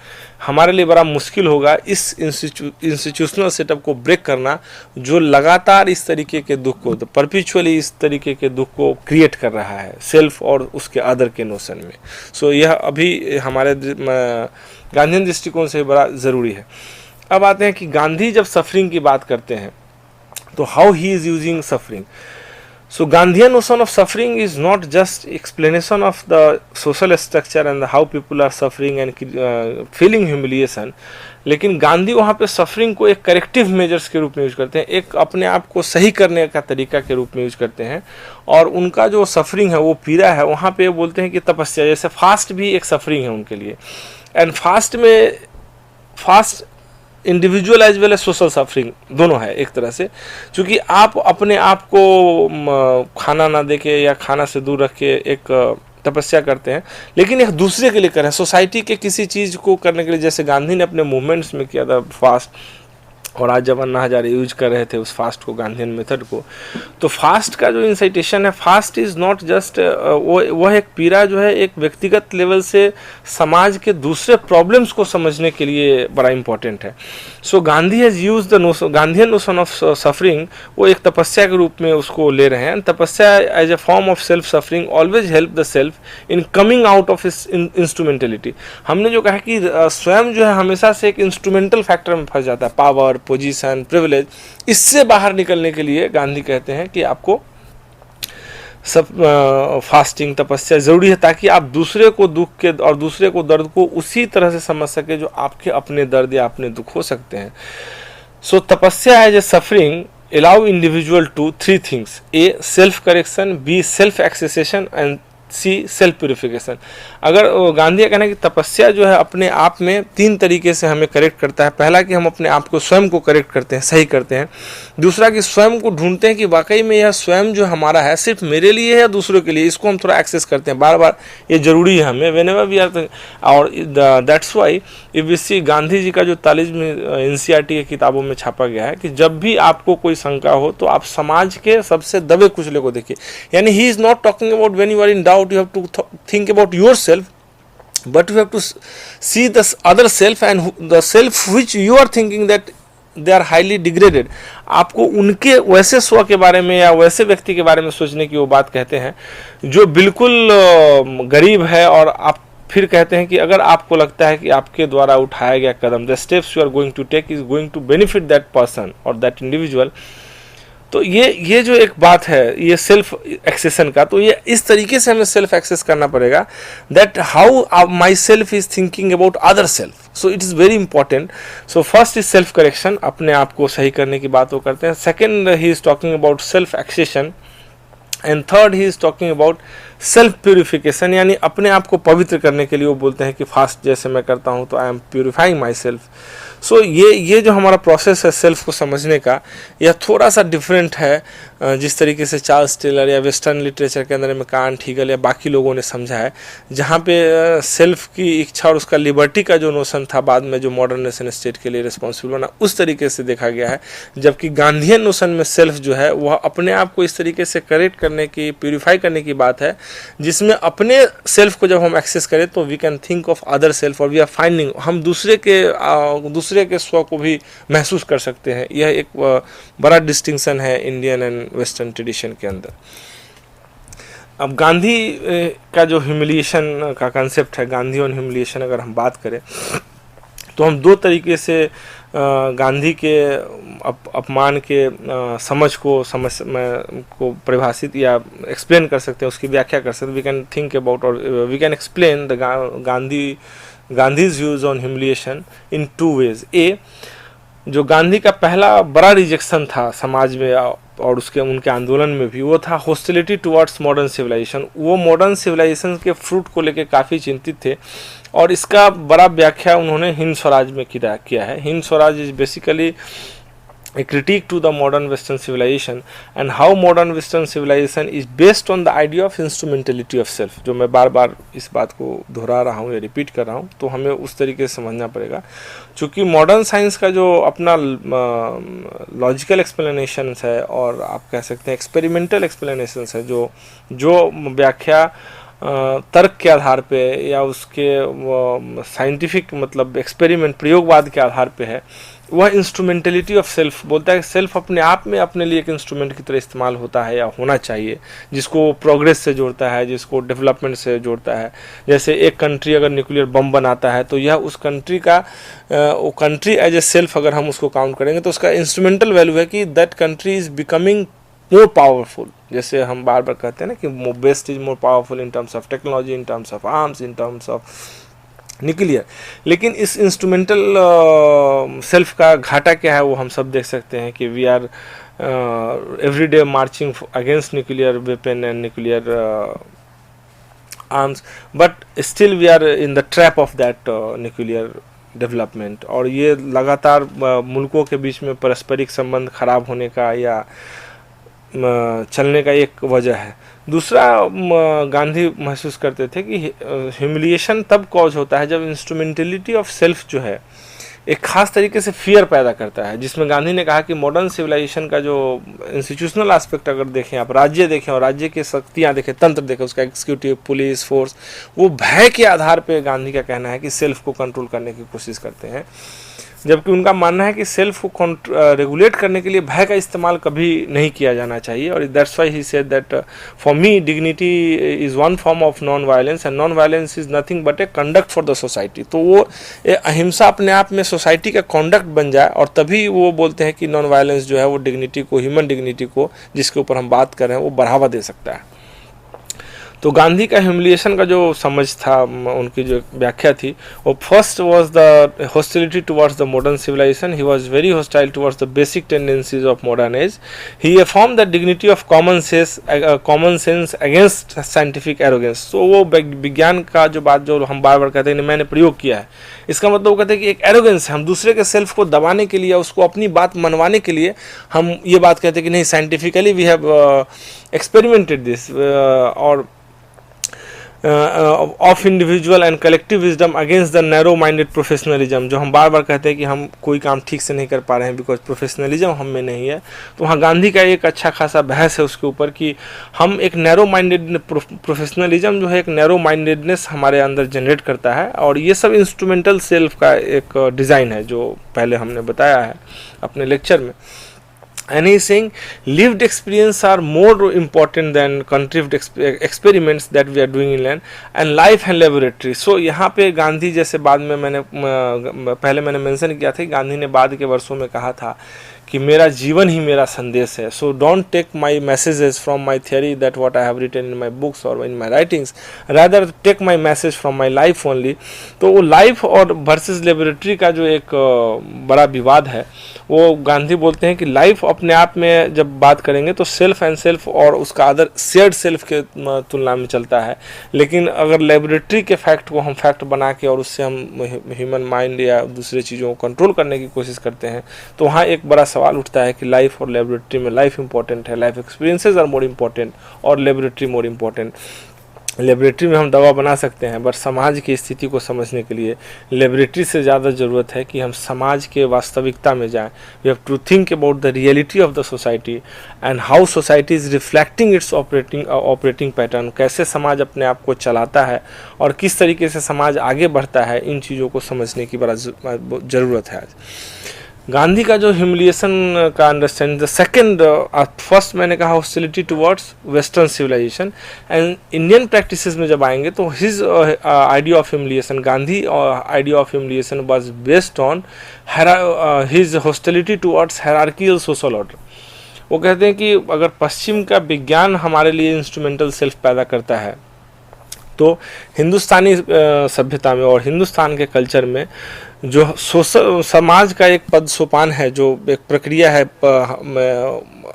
हमारे लिए बड़ा मुश्किल होगा इस इंस्टीट्यूशनल सेटअप को ब्रेक करना, जो लगातार इस तरीके के दुख को, तो परपिचुअली इस तरीके के दुख को क्रिएट कर रहा है सेल्फ और उसके अदर के नोशन में। सो यह अभी हमारे गांधीयन दृष्टिकोण से बड़ा ज़रूरी है। अब आते हैं कि गांधी जब सफरिंग की बात करते हैं तो how he is using suffering. So Gandhian notion of suffering is not just explanation of the social structure and how people are suffering and feeling humiliation, लेकिन गांधी वहाँ पे सफरिंग को एक करेक्टिव मेजर्स के रूप में यूज करते हैं, एक अपने आप को सही करने का तरीका के रूप में यूज करते हैं। और उनका जो सफरिंग है, वो पीड़ा है, वहाँ पे बोलते हैं कि तपस्या, जैसे फास्ट भी एक सफरिंग है उनके लिए। एंड फास्ट में first individual as well as social suffering दोनों है एक तरह से, क्योंकि आप अपने आप को खाना ना दे के या खाना से दूर रख के एक तपस्या करते हैं, लेकिन एक दूसरे के लिए कर रहे हैं, सोसाइटी के किसी चीज़ को करने के लिए। जैसे गांधी ने अपने मूवमेंट्स में किया था फास्ट, और आज जब अन्ना हजारे यूज कर रहे थे उस फास्ट को, गांधीयन मेथड को। तो फास्ट का जो इंसाइटेशन है, फास्ट इज़ नॉट जस्ट वह एक पीड़ा जो है एक व्यक्तिगत लेवल से समाज के दूसरे प्रॉब्लम्स को समझने के लिए बड़ा इंपॉर्टेंट है। So Gandhi has use the Gandhian notion of suffering, वो एक तपस्या के रूप में उसको ले रहे हैं। Tapasya as a form of self suffering always help the self in coming out of इस इंस्ट्रूमेंटलिटी। हमने जो कहा कि स्वयं जो है हमेशा से एक इंस्ट्रूमेंटल फैक्टर में फंस जाता है, पावर, पोजीशन, प्रिविलेज। इससे बाहर निकलने के लिए गांधी कहते हैं कि आपको सब फास्टिंग, तपस्या ज़रूरी है, ताकि आप दूसरे को दुख के और दूसरे को दर्द को उसी तरह से समझ सके जो आपके अपने दर्द या अपने दुख हो सकते हैं। So tapasya as a suffering allow individual to three things: A, self correction, B, self accessation and C self purification. अगर गांधी का कहना है कि तपस्या जो है अपने आप में तीन तरीके से हमें करेक्ट करता है। पहला कि हम अपने आप को स्वयं को करेक्ट करते हैं, सही करते हैं। दूसरा कि स्वयं को ढूंढते हैं कि वाकई में यह स्वयं जो हमारा है सिर्फ मेरे लिए है या दूसरों के लिए, इसको हम थोड़ा एक्सेस करते हैं बार बार, ये जरूरी है हमें व्हेनेवर वी आर। और that's why if we see, Gandhi ji का जो तालिज्म एनसीईआरटी की किताबों में छापा गया है कि जब भी आपको कोई शंका हो तो आप समाज के सबसे दबे कुचले को देखिए। यानी he is not talking about when you are in doubt you have to think about yourself, but you have to see the other self and the self which you are thinking that they are highly degraded। आपको उनके वैसे स्व के बारे में या वैसे व्यक्ति के बारे में सोचने की वो बात कहते हैं जो बिल्कुल गरीब है। और आप फिर कहते हैं कि अगर आपको लगता है कि आपके द्वारा उठाया गया कदम, the steps you are going to take is going to benefit that person or that individual, तो ये जो एक बात है ये सेल्फ एक्सेशन का, तो ये इस तरीके से हमें सेल्फ एक्सेस करना पड़ेगा that how my self is thinking about other self. So it is very important. So first is self correction, अपने आप को सही करने की बात वो करते हैं. Second he is talking about self accession. And third he is talking about self purification, यानी अपने आप को पवित्र करने के लिए वो बोलते हैं कि फास्ट जैसे मैं करता हूँ तो I am purifying my self. So ये जो हमारा प्रोसेस है सेल्फ को समझने का, यह थोड़ा सा डिफरेंट है जिस तरीके से चार्ल्स टेलर या वेस्टर्न लिटरेचर के अंदर में कांट, हीगल या बाकी लोगों ने समझा है, जहाँ पे सेल्फ की इच्छा और उसका लिबर्टी का जो नोशन था बाद में जो मॉडर्न नेशन स्टेट के लिए रिस्पॉन्सिबल बना, उस तरीके से देखा गया है. जबकि गांधीयन नोशन में सेल्फ जो है वह अपने आप को इस तरीके से करेक्ट करने की, प्यूरिफाई करने की बात है, जिसमें अपने सेल्फ को जब हम एक्सेस करें तो we can think of other self और वी आर फाइंडिंग, हम दूसरे के स्व को भी महसूस कर सकते हैं. यह एक बड़ा डिस्टिंक्शन है इंडियन एंड वेस्टर्न ट्रेडिशन के अंदर. अब गांधी का जो ह्यूमिलिएशन का कंसेप्ट है, गांधी और ह्यूमिलिएशन अगर हम बात करें तो हम दो तरीके से गांधी के अपमान के समझ को परिभाषित या एक्सप्लेन कर सकते हैं, उसकी व्याख्या कर सकते हैं. वी कैन थिंक अबाउट और we can explain the Gandhi's views on humiliation in two ways. A, जो गांधी का पहला बड़ा रिजेक्शन था समाज में और उनके आंदोलन में भी, वो था हॉस्टिलिटी टुवर्ड्स मॉडर्न सिविलाइजेशन. वो मॉडर्न सिविलाइजेशन के फ्रूट को लेकर काफ़ी चिंतित थे और इसका बड़ा व्याख्या उन्होंने हिंद स्वराज में किया है. Hind Swaraj is basically a critique to the modern Western civilization and how modern Western civilization is based on the idea of instrumentality of self. जो मैं बार बार इस बात को दोहरा रहा हूँ या रिपीट कर रहा हूँ, तो हमें उस तरीके से समझना पड़ेगा. चूँकि मॉडर्न साइंस का जो अपना लॉजिकल एक्सप्लेनेशंस है और आप कह सकते हैं एक्सपेरिमेंटल एक्सप्लेनेशंस है, जो व्याख्या तर्क के आधार पे या उसके साइंटिफिक मतलब एक्सपेरिमेंट प्रयोगवाद के आधार पे है, वह इंस्ट्रूमेंटलिटी ऑफ सेल्फ बोलता है. सेल्फ अपने आप में अपने लिए एक इंस्ट्रूमेंट की तरह इस्तेमाल होता है या होना चाहिए, जिसको प्रोग्रेस से जोड़ता है, जिसको डेवलपमेंट से जोड़ता है. जैसे एक कंट्री अगर न्यूक्लियर बम बनाता है तो यह उस कंट्री का वो कंट्री एज ए सेल्फ अगर हम उसको काउंट करेंगे तो उसका इंस्ट्रूमेंटल वैल्यू है कि that country is becoming more powerful. जैसे हम बार बार कहते हैं ना कि west is more powerful in terms of technology, in terms of arms, in terms of nuclear. लेकिन इस इंस्ट्रूमेंटल सेल्फ का घाटा क्या है वो हम सब देख सकते हैं कि we are every day marching against nuclear weapon and nuclear arms, but still we are in the trap of that nuclear development. और ये लगातार मुल्कों के बीच में पारस्परिक संबंध खराब होने का या चलने का एक वजह है. दूसरा, गांधी महसूस करते थे कि ह्यूमिलिएशन तब कॉज होता है जब इंस्ट्रूमेंटलिटी ऑफ सेल्फ जो है एक खास तरीके से फियर पैदा करता है, जिसमें गांधी ने कहा कि मॉडर्न सिविलाइजेशन का जो इंस्टीट्यूशनल एस्पेक्ट अगर देखें, आप राज्य देखें और राज्य की शक्तियाँ देखें, तंत्र देखें, उसका एग्जीक्यूटिव, पुलिस फोर्स, वो भय के आधार पे गांधी का कहना है कि सेल्फ को कंट्रोल करने की कोशिश करते हैं. जबकि उनका मानना है कि सेल्फ को रेगुलेट करने के लिए भय का इस्तेमाल कभी नहीं किया जाना चाहिए. और that's why he said that for me dignity is one form of non violence and non violence is nothing but A conduct for the society. तो वो अहिंसा अपने आप में सोसाइटी का कंडक्ट बन जाए और तभी वो बोलते हैं कि नॉन वायलेंस जो है वो डिग्निटी को, ह्यूमन डिग्निटी को जिसके ऊपर हम बात कर रहे हैं, वो बढ़ावा दे सकता है. तो गांधी का ह्यूमिलिएशन का जो समझ था, उनकी जो व्याख्या थी, वो first was the hostility towards the modern civilization. He was very hostile towards the basic tendencies of modern age. He affirm the dignity of common sense against scientific arrogance. तो वो विज्ञान का जो बात जो हम बार बार कहते हैं मैंने प्रयोग किया है, इसका मतलब वो कहते हैं कि एक एरोगेंस है, हम दूसरे के सेल्फ को दबाने के लिए, उसको अपनी बात मनवाने के लिए हम ये बात कहते हैं कि नहीं, scientifically we have experimented this और of individual and collective wisdom against the narrow minded professionalism. जो हम बार बार कहते हैं कि हम कोई काम ठीक से नहीं कर पा रहे हैं बिकॉज प्रोफेशनलिज्म हम में नहीं है. तो वहाँ गांधी का एक अच्छा खासा बहस है उसके ऊपर कि हम एक नैरो माइंडेड प्रोफेशनलिज्म जो है एक नैरो माइंडेडनेस हमारे अंदर जनरेट करता है. और ये सब इंस्ट्रूमेंटल सेल्फ का एक डिज़ाइन है जो पहले हमने बताया है अपने लेक्चर में. And he is saying lived experience are more important than contrived experiments that we are doing in land and life and laboratory. So यहाँ पे गांधी जैसे बाद में पहले मैंने मेंशन किया था, गांधी ने बाद के वर्षों में कहा था कि मेरा जीवन ही मेरा संदेश है. So don't take my messages from my theory that what I have written in my books और in my writings, rather take my message from my life only. तो वो लाइफ और वर्सेस लेबोरेटरी का जो एक बड़ा विवाद है, वो गांधी बोलते हैं कि लाइफ अपने आप में जब बात करेंगे तो सेल्फ एंड सेल्फ और उसका अदर शेयर्ड सेल्फ के तुलना में चलता है, लेकिन अगर लेबोरेटरी के फैक्ट को हम फैक्ट बना के और उससे हम ह्यूमन माइंड या दूसरे चीज़ों को कंट्रोल करने की कोशिश करते हैं, तो वहाँ एक बड़ा सवाल उठता है कि लाइफ और लेबोरेटरी में लाइफ इंपॉर्टेंट है, life experiences are more important और लेबोरेटरी मोर इम्पॉर्टेंट. लेबोरेटरी में हम दवा बना सकते हैं, बट समाज की स्थिति को समझने के लिए लेबोरेटरी से ज़्यादा ज़रूरत है कि हम समाज के वास्तविकता में जाएं. We have to think about the reality of the society and how society is reflecting its operating pattern. कैसे समाज अपने आप को चलाता है और किस तरीके से समाज आगे बढ़ता है, इन चीज़ों को समझने की बड़ा ज़रूरत है आज. गांधी का जो ह्यूमिलिएशन का अंडरस्टैंडिंग, द सेकंड, फर्स्ट मैंने कहा hostility towards western civilization and Indian practices में जब आएंगे तो his idea of humiliation, Gandhi idea of humiliation was based on his hostility towards hierarchical social order. वो कहते हैं कि अगर पश्चिम का विज्ञान हमारे लिए इंस्ट्रूमेंटल सेल्फ पैदा करता है, तो हिंदुस्तानी सभ्यता में और हिंदुस्तान के कल्चर में जो समाज का एक पद सोपान है, जो एक प्रक्रिया है,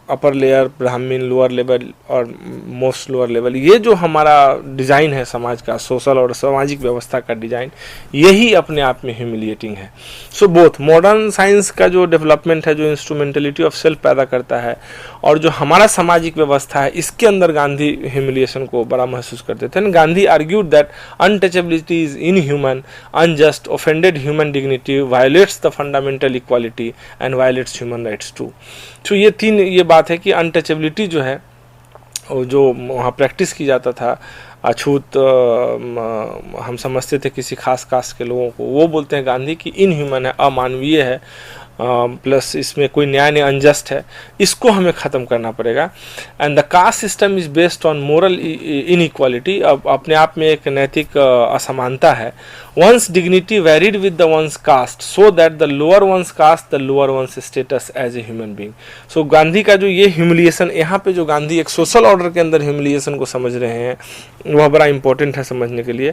अपर लेयर, ब्राह्मण, लोअर लेवल और मोस्ट लोअर लेवल, ये जो हमारा डिज़ाइन है समाज का, सोशल और सामाजिक व्यवस्था का डिज़ाइन, यही अपने आप में ह्यूमिलिएटिंग है. सो बोथ मॉडर्न साइंस का जो डेवलपमेंट है, जो इंस्ट्रूमेंटलिटी ऑफ सेल्फ पैदा करता है, और जो हमारा सामाजिक व्यवस्था है, इसके अंदर गांधी ह्यूमिलिएशन को बड़ा महसूस करते थे. And Gandhi argued that untouchability is inhuman, unjust, offended human dignity, violates the fundamental equality and violates human rights too. तो ये बात है कि अनटचेबिलिटी जो है, जो वहाँ प्रैक्टिस की जाता था, अछूत हम समझते थे किसी खास कास्ट के लोगों को, वो बोलते हैं गांधी की इनह्यूमन है, अमानवीय है, प्लस इसमें कोई न्याय नहीं, अनजस्ट है, इसको हमें ख़त्म करना पड़ेगा. And the caste system is based on moral inequality, अब अपने आप में एक नैतिक असमानता है. One's dignity varied with the one's caste, so that the lower one's caste the lower one's status as a human being. So Gandhi का जो ये ह्यूमिलिएशन, यहाँ पे जो गांधी एक सोशल ऑर्डर के अंदर ह्यूमिलिएशन को समझ रहे हैं, वह बड़ा इंपॉर्टेंट है समझने के लिए.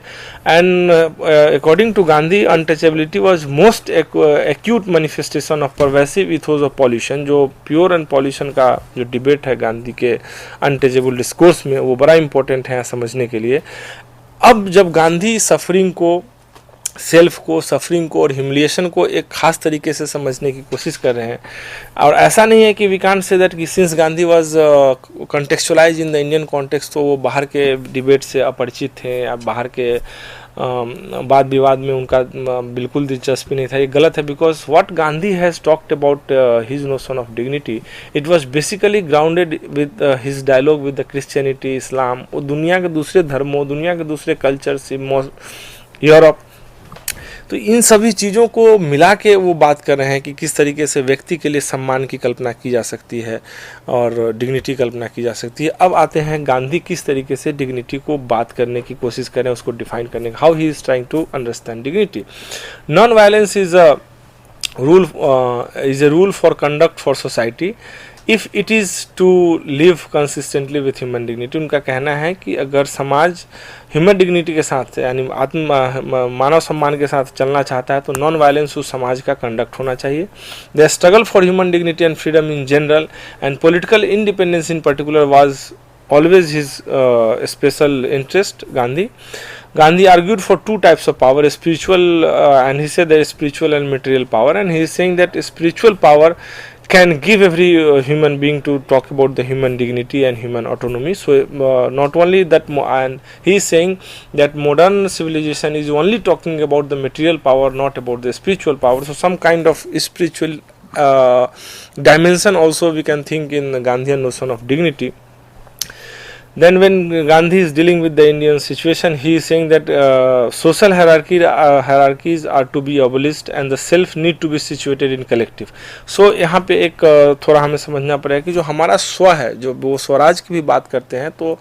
And according to Gandhi, untouchability was most acute manifestation of pervasive ethos of pollution. जो प्योर एंड पॉल्यूशन का जो डिबेट है गांधी के अनटचेबल डिस्कोर्स में, वो बड़ा इंपॉर्टेंट है समझने के लिए. अब जब गांधी सफरिंग को, सेल्फ को, सफरिंग को और ह्यूमिलिएशन को एक खास तरीके से समझने की कोशिश कर रहे हैं, और ऐसा नहीं है कि वी कांट से दैट कि since Gandhi was contextualise in the Indian context, तो वो बाहर के डिबेट से अपरिचित थे या बाहर के वाद विवाद में उनका बिल्कुल दिलचस्पी नहीं था. ये गलत है, because what Gandhi has talked about his notion of dignity, it was basically grounded with his dialogue with the Christianity, Islam, वो दुनिया के दूसरे धर्मों, दुनिया के दूसरे कल्चर्स, यूरोप, तो इन सभी चीज़ों को मिला के वो बात कर रहे हैं कि किस तरीके से व्यक्ति के लिए सम्मान की कल्पना की जा सकती है और डिग्निटी कल्पना की जा सकती है. अब आते हैं गांधी किस तरीके से डिग्निटी को बात करने की कोशिश करें, उसको डिफाइन करने का, how he is trying to understand dignity. Non violence is a rule for conduct for society if it is to live consistently with human dignity. उनका कहना है कि अगर समाज ह्यूमन डिग्निटी के साथ, यानी मानव सम्मान के साथ चलना चाहता है, तो नॉन वायलेंस उस समाज का कंडक्ट होना चाहिए. The struggle for human dignity and freedom in general and political independence in particular was always his special interest. Gandhi argued for two types of power, spiritual and he said there is spiritual and material power, and he is saying that spiritual power can give every human being to talk about the human dignity and human autonomy. So not only that, and he is saying that modern civilization is only talking about the material power, not about the spiritual power. So some kind of spiritual dimension also we can think in the Gandhian notion of dignity. Then when Gandhi is dealing with the Indian situation, he is saying that social hierarchies are to be abolished and the self need to be situated in collective. So यहाँ पे एक थोड़ा हमें समझना पड़ेगा कि जो हमारा स्व है, जो वो स्वराज की भी बात करते हैं, तो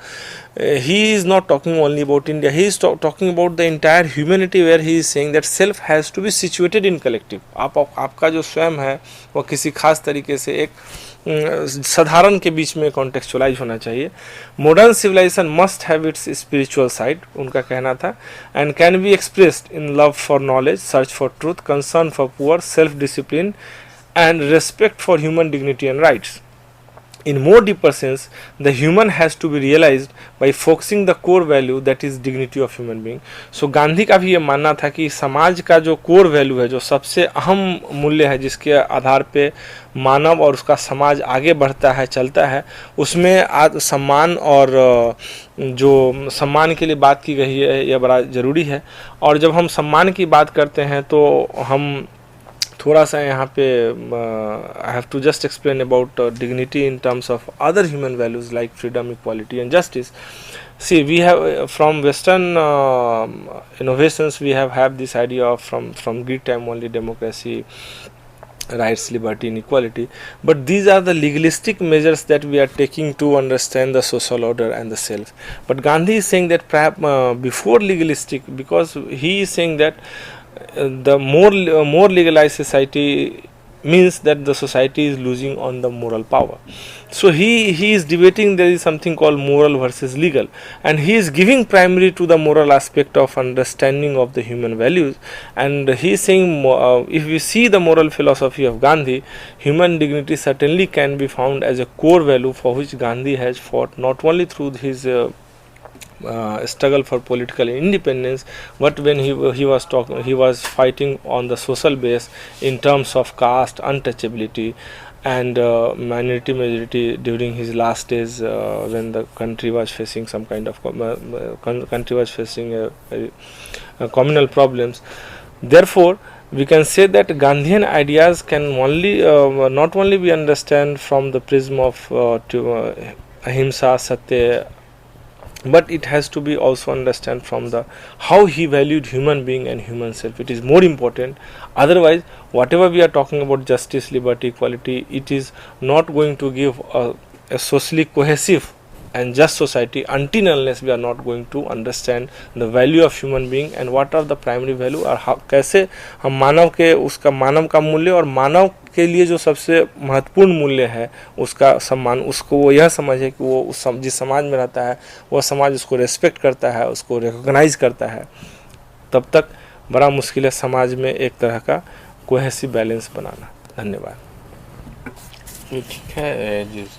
he is not talking only about India, he is talking about the entire humanity, where he is saying that self has to be situated in collective. आपका जो स्वयं है वो किसी खास तरीके से एक साधारण के बीच में कॉन्टेक्चुअलाइज होना चाहिए. Modern civilization must have its spiritual side, उनका कहना था, and can be expressed in love for knowledge, search for truth, concern for poor, self discipline and respect for human dignity and rights. In more deeper sense, the human has to be realized by focusing the core value, that is dignity of human being. So Gandhi का भी ये मानना था कि समाज का जो कोर वैल्यू है, जो सबसे अहम मूल्य है, जिसके आधार पे मानव और उसका समाज आगे बढ़ता है, चलता है, उसमें सम्मान, और जो सम्मान के लिए बात की गई है यह बड़ा ज़रूरी है. और जब हम सम्मान की बात करते हैं तो हम थोड़ा सा यहाँ पे I have to just explain about dignity in terms of other human values like freedom, equality and justice. See we have from western innovations we have this idea of from Greek time only, democracy, rights, liberty and equality, but these are the legalistic measures that we are taking to understand the social order and the self. But Gandhi is saying that perhaps before legalistic, because he is saying that the more legalized society means that the society is losing on the moral power. So he is debating there is something called moral versus legal, and he is giving primary to the moral aspect of understanding of the human values. And he is saying if we see the moral philosophy of Gandhi, human dignity certainly can be found as a core value for which Gandhi has fought not only through his struggle for political independence, but when he was fighting on the social base in terms of caste, untouchability and minority majority during his last days, when the country was facing some kind of communal problems. Therefore we can say that Gandhian ideas can only not only be understood from the prism of ahimsa, satya, but it has to be also understand from the how he valued human being and human self. It is more important. Otherwise, whatever we are talking about justice, liberty, equality, it is not going to give a socially cohesive and just society until unless we are not going to understand the value of human being and what are the primary value, और कैसे हम मानव के उसका मानव का मूल्य और मानव के लिए जो सबसे महत्वपूर्ण मूल्य है उसका सम्मान, उसको वो यह समझे कि वो जिस समाज में रहता है वह समाज उसको रेस्पेक्ट करता है, उसको रिकॉग्नाइज करता है, तब तक बड़ा मुश्किल है समाज में एक तरह का कोहेसिव बैलेंस बनाना. धन्यवाद. ठीक है, जिस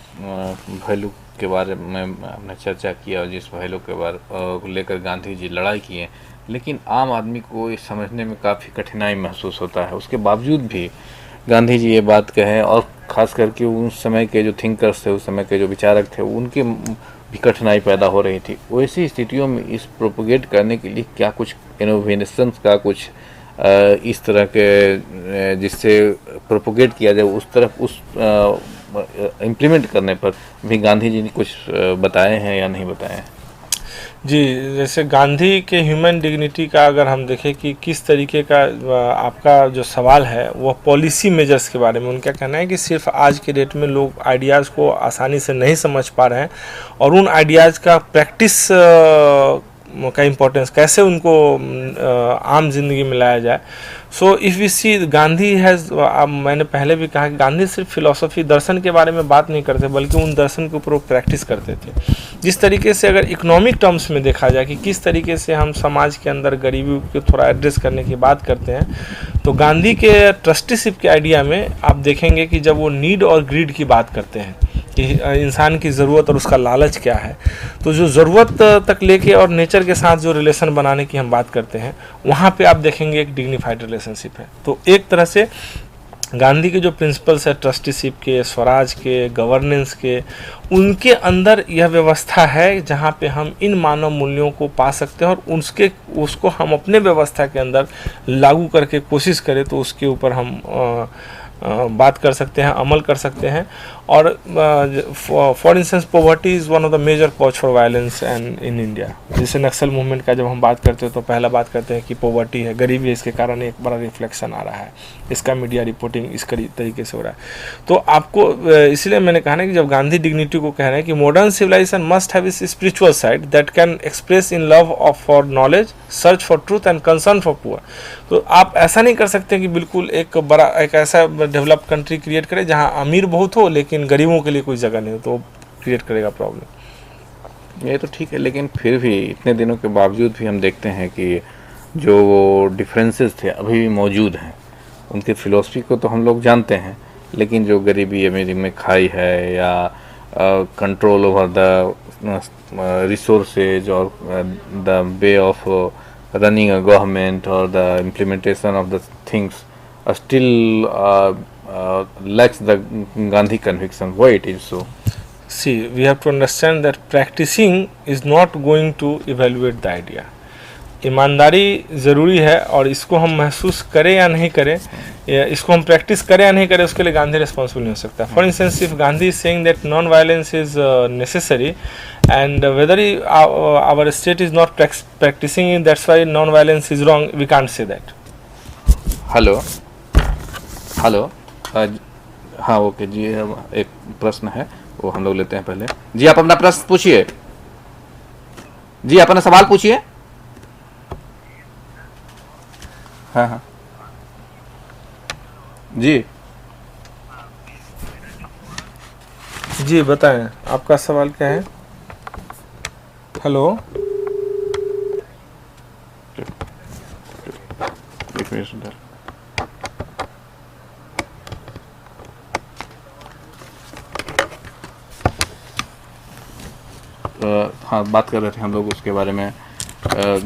वैल्यू के बारे में हमने चर्चा किया और जिस वैल्यू के बारे लेकर गांधी जी लड़ाई किए, लेकिन आम आदमी को ये समझने में काफ़ी कठिनाई महसूस होता है. उसके बावजूद भी गांधी जी ये बात कहें, और ख़ास करके उस समय के जो थिंकर्स थे, उस समय के जो विचारक थे, उनके भी कठिनाई पैदा हो रही थी. वैसी स्थितियों में इस प्रोपोगेट करने के लिए क्या कुछ इनोवेशंस का कुछ इस तरह के जिससे प्रोपोगेट किया जाए उस तरफ उस इम्प्लीमेंट करने पर भी गांधी जी ने कुछ बताए हैं या नहीं बताए हैं? जी, जैसे गांधी के ह्यूमन डिग्निटी का अगर हम देखें कि किस तरीके का आपका जो सवाल है वह पॉलिसी मेजर्स के बारे में, उनका कहना है कि सिर्फ आज के डेट में लोग आइडियाज़ को आसानी से नहीं समझ पा रहे हैं और उन आइडियाज़ का प्रैक्टिस का इम्पोर्टेंस कैसे उनको आम जिंदगी में लाया जाए. So if we see Gandhi has, मैंने पहले भी कहा कि गांधी सिर्फ फिलॉसफी दर्शन के बारे में बात नहीं करते बल्कि उन दर्शन के ऊपर वो प्रैक्टिस करते थे. जिस तरीके से अगर इकोनॉमिक टर्म्स में देखा जाए कि किस तरीके से हम समाज के अंदर गरीबी को थोड़ा एड्रेस करने की बात करते हैं, तो गांधी के ट्रस्टीशिप के आइडिया में आप देखेंगे कि जब वो नीड और ग्रीड की बात करते हैं कि इंसान की ज़रूरत और उसका लालच क्या है, तो जो ज़रूरत तक लेके और नेचर के साथ जो रिलेशन बनाने की हम बात करते हैं वहाँ पे आप देखेंगे एक डिग्निफाइड रिलेशनशिप है. तो एक तरह से गांधी के जो प्रिंसिपल्स है ट्रस्टीशिप के, स्वराज के, गवर्नेंस के, उनके अंदर यह व्यवस्था है जहाँ पे हम इन मानव मूल्यों को पा सकते हैं और उसको हम अपने व्यवस्था के अंदर लागू करके कोशिश करें तो उसके ऊपर हम बात कर सकते हैं, अमल कर सकते हैं। और for instance poverty is one of the major cause for violence and in India. जैसे नक्सल मूवमेंट का जब हम बात करते हैं तो पहला बात करते हैं कि पॉवर्टी है, गरीबी है, इसके कारण एक बड़ा रिफ्लेक्शन आ रहा है, इसका मीडिया रिपोर्टिंग इस तरीके से हो रहा है। तो आपको इसलिए मैंने कहा ना कि जब गांधी डिग्निटी को कह रहे हैं कि मॉडर्न सिविलाइजेशन मस्ट हैव इस spiritual side that can express in love of for knowledge, search for truth and concern for poor. तो आप ऐसा नहीं कर सकते कि बिल्कुल एक ऐसा डेवलप्ड कंट्री क्रिएट करें जहां अमीर बहुत हो लेकिन गरीबों के लिए कोई जगह नहीं हो, तो क्रिएट करेगा प्रॉब्लम। ये तो ठीक है, लेकिन फिर भी इतने दिनों के बावजूद भी हम देखते हैं कि जो वो डिफरेंसेस थे अभी भी मौजूद हैं। उनकी फ़िलॉसफी को तो हम लोग जानते हैं, लेकिन जो गरीबी अमीरी में खाई है या कंट्रोल ओवर द रिसोर्सेज और the way of running a government or the implementation of the things still lacks the Gandhi conviction. Why it is so? See, we have to understand that practicing is not going to evaluate the idea. ईमानदारी ज़रूरी है, और इसको हम महसूस करें या नहीं करें, या इसको हम प्रैक्टिस करें या नहीं करें, उसके लिए गांधी रिस्पॉन्सिबल नहीं हो सकता। For instance, if Gandhi is saying that non violence is necessary and whether our state is not practicing it, that's why non-violence is wrong, we can't say that. Hello हाँ ओके जी, एक प्रश्न है वो हम लोग लेते हैं पहले। जी आप अपना प्रश्न पूछिए, जी अपना सवाल पूछिए। हाँ जी जी बताएं, आपका सवाल क्या है? हेलो, हाँ बात कर रहे थे हम लोग उसके बारे में,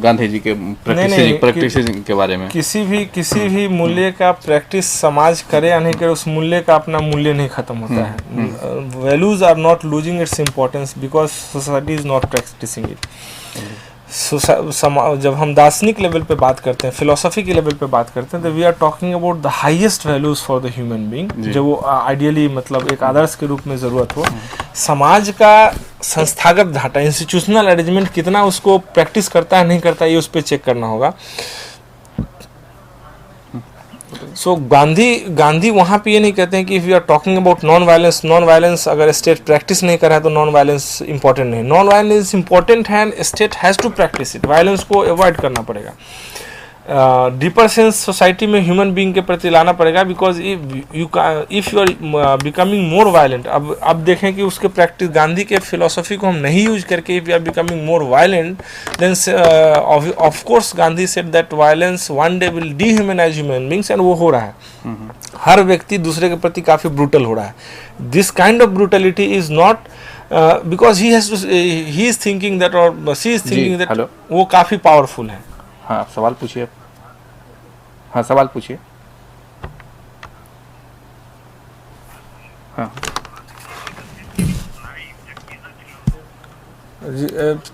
गांधी जी के प्रैक्टिस के बारे में। किसी भी मूल्य का प्रैक्टिस समाज करे या नहीं करे, उस मूल्य का अपना मूल्य नहीं खत्म होता है। Values are not losing its importance because society is not practicing it. जब हम दार्शनिक लेवल पे बात करते हैं, फिलोसफी के लेवल पे बात करते हैं, तो we are talking about the highest values for the human being, जो वो आइडियली मतलब एक आदर्श के रूप में ज़रूरत हो। समाज का संस्थागत ढांचा, इंस्टीट्यूशनल अरेंजमेंट कितना उसको प्रैक्टिस करता है नहीं करता, ये उस पर चेक करना होगा। सो गांधी वहाँ पे ये नहीं कहते हैं कि if you are talking about non violence अगर स्टेट प्रैक्टिस नहीं कर रहा है तो नॉन वायलेंस इंपॉर्टेंट नहीं। नॉन वायलेंस इंपॉर्टेंट है, state has to practice it. Violence को अवॉइड करना पड़ेगा, डीपर सेंस सोसाइटी में ह्यूमन बीइंग के प्रति लाना पड़ेगा, because if you are becoming more violent. अब देखें कि उसके प्रैक्टिस, गांधी के फिलोसफी को हम नहीं यूज करके if you are becoming more violent, then of course Gandhi said that violence one day will dehumanize human beings, and वो हो रहा है। हर व्यक्ति दूसरे के प्रति काफ़ी ब्रूटल हो रहा है। This kind of brutality is not because he is thinking that और शी इज थिंकिंग दैट वो काफ़ी पावरफुल है। हाँ आप सवाल पूछिए। हाँ सवाल पूछिए। हाँ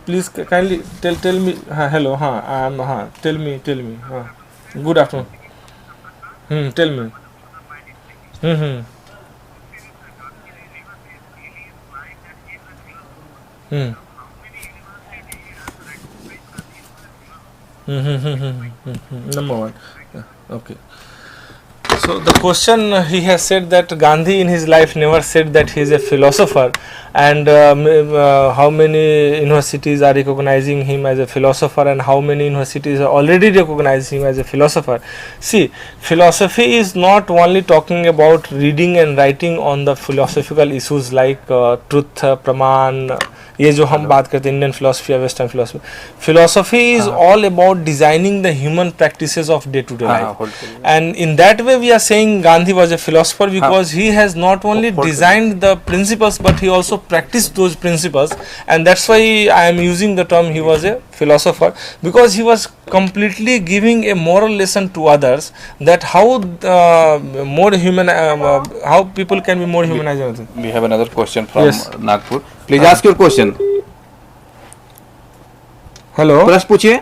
प्लीज काइंडली टेल मी। हाँ हेलो, हाँ आई एम, हाँ टेल मी हाँ good afternoon. Tell me. Number one. Okay. So the question, he has said that Gandhi in his life never said that he is a philosopher, and how many universities are recognizing him as a philosopher, and how many universities are already recognizing him as a philosopher. See, philosophy is not only talking about reading and writing on the philosophical issues like truth, praman, ये जो हम बात करते हैं इंडियन फिलोसफी या western philosophy. Philosophy is all about designing the human practices of day to day life, and in that way we are saying Gandhi was a philosopher because he has not only designed the principles but he also practiced those principles, and that's why I am using the term he was a philosopher, because he was completely giving a moral lesson to others that how more human how people can be more humanized. We have another question from Yes. Nagpur. Please ask your question. Hello. प्रश्न पूछिए।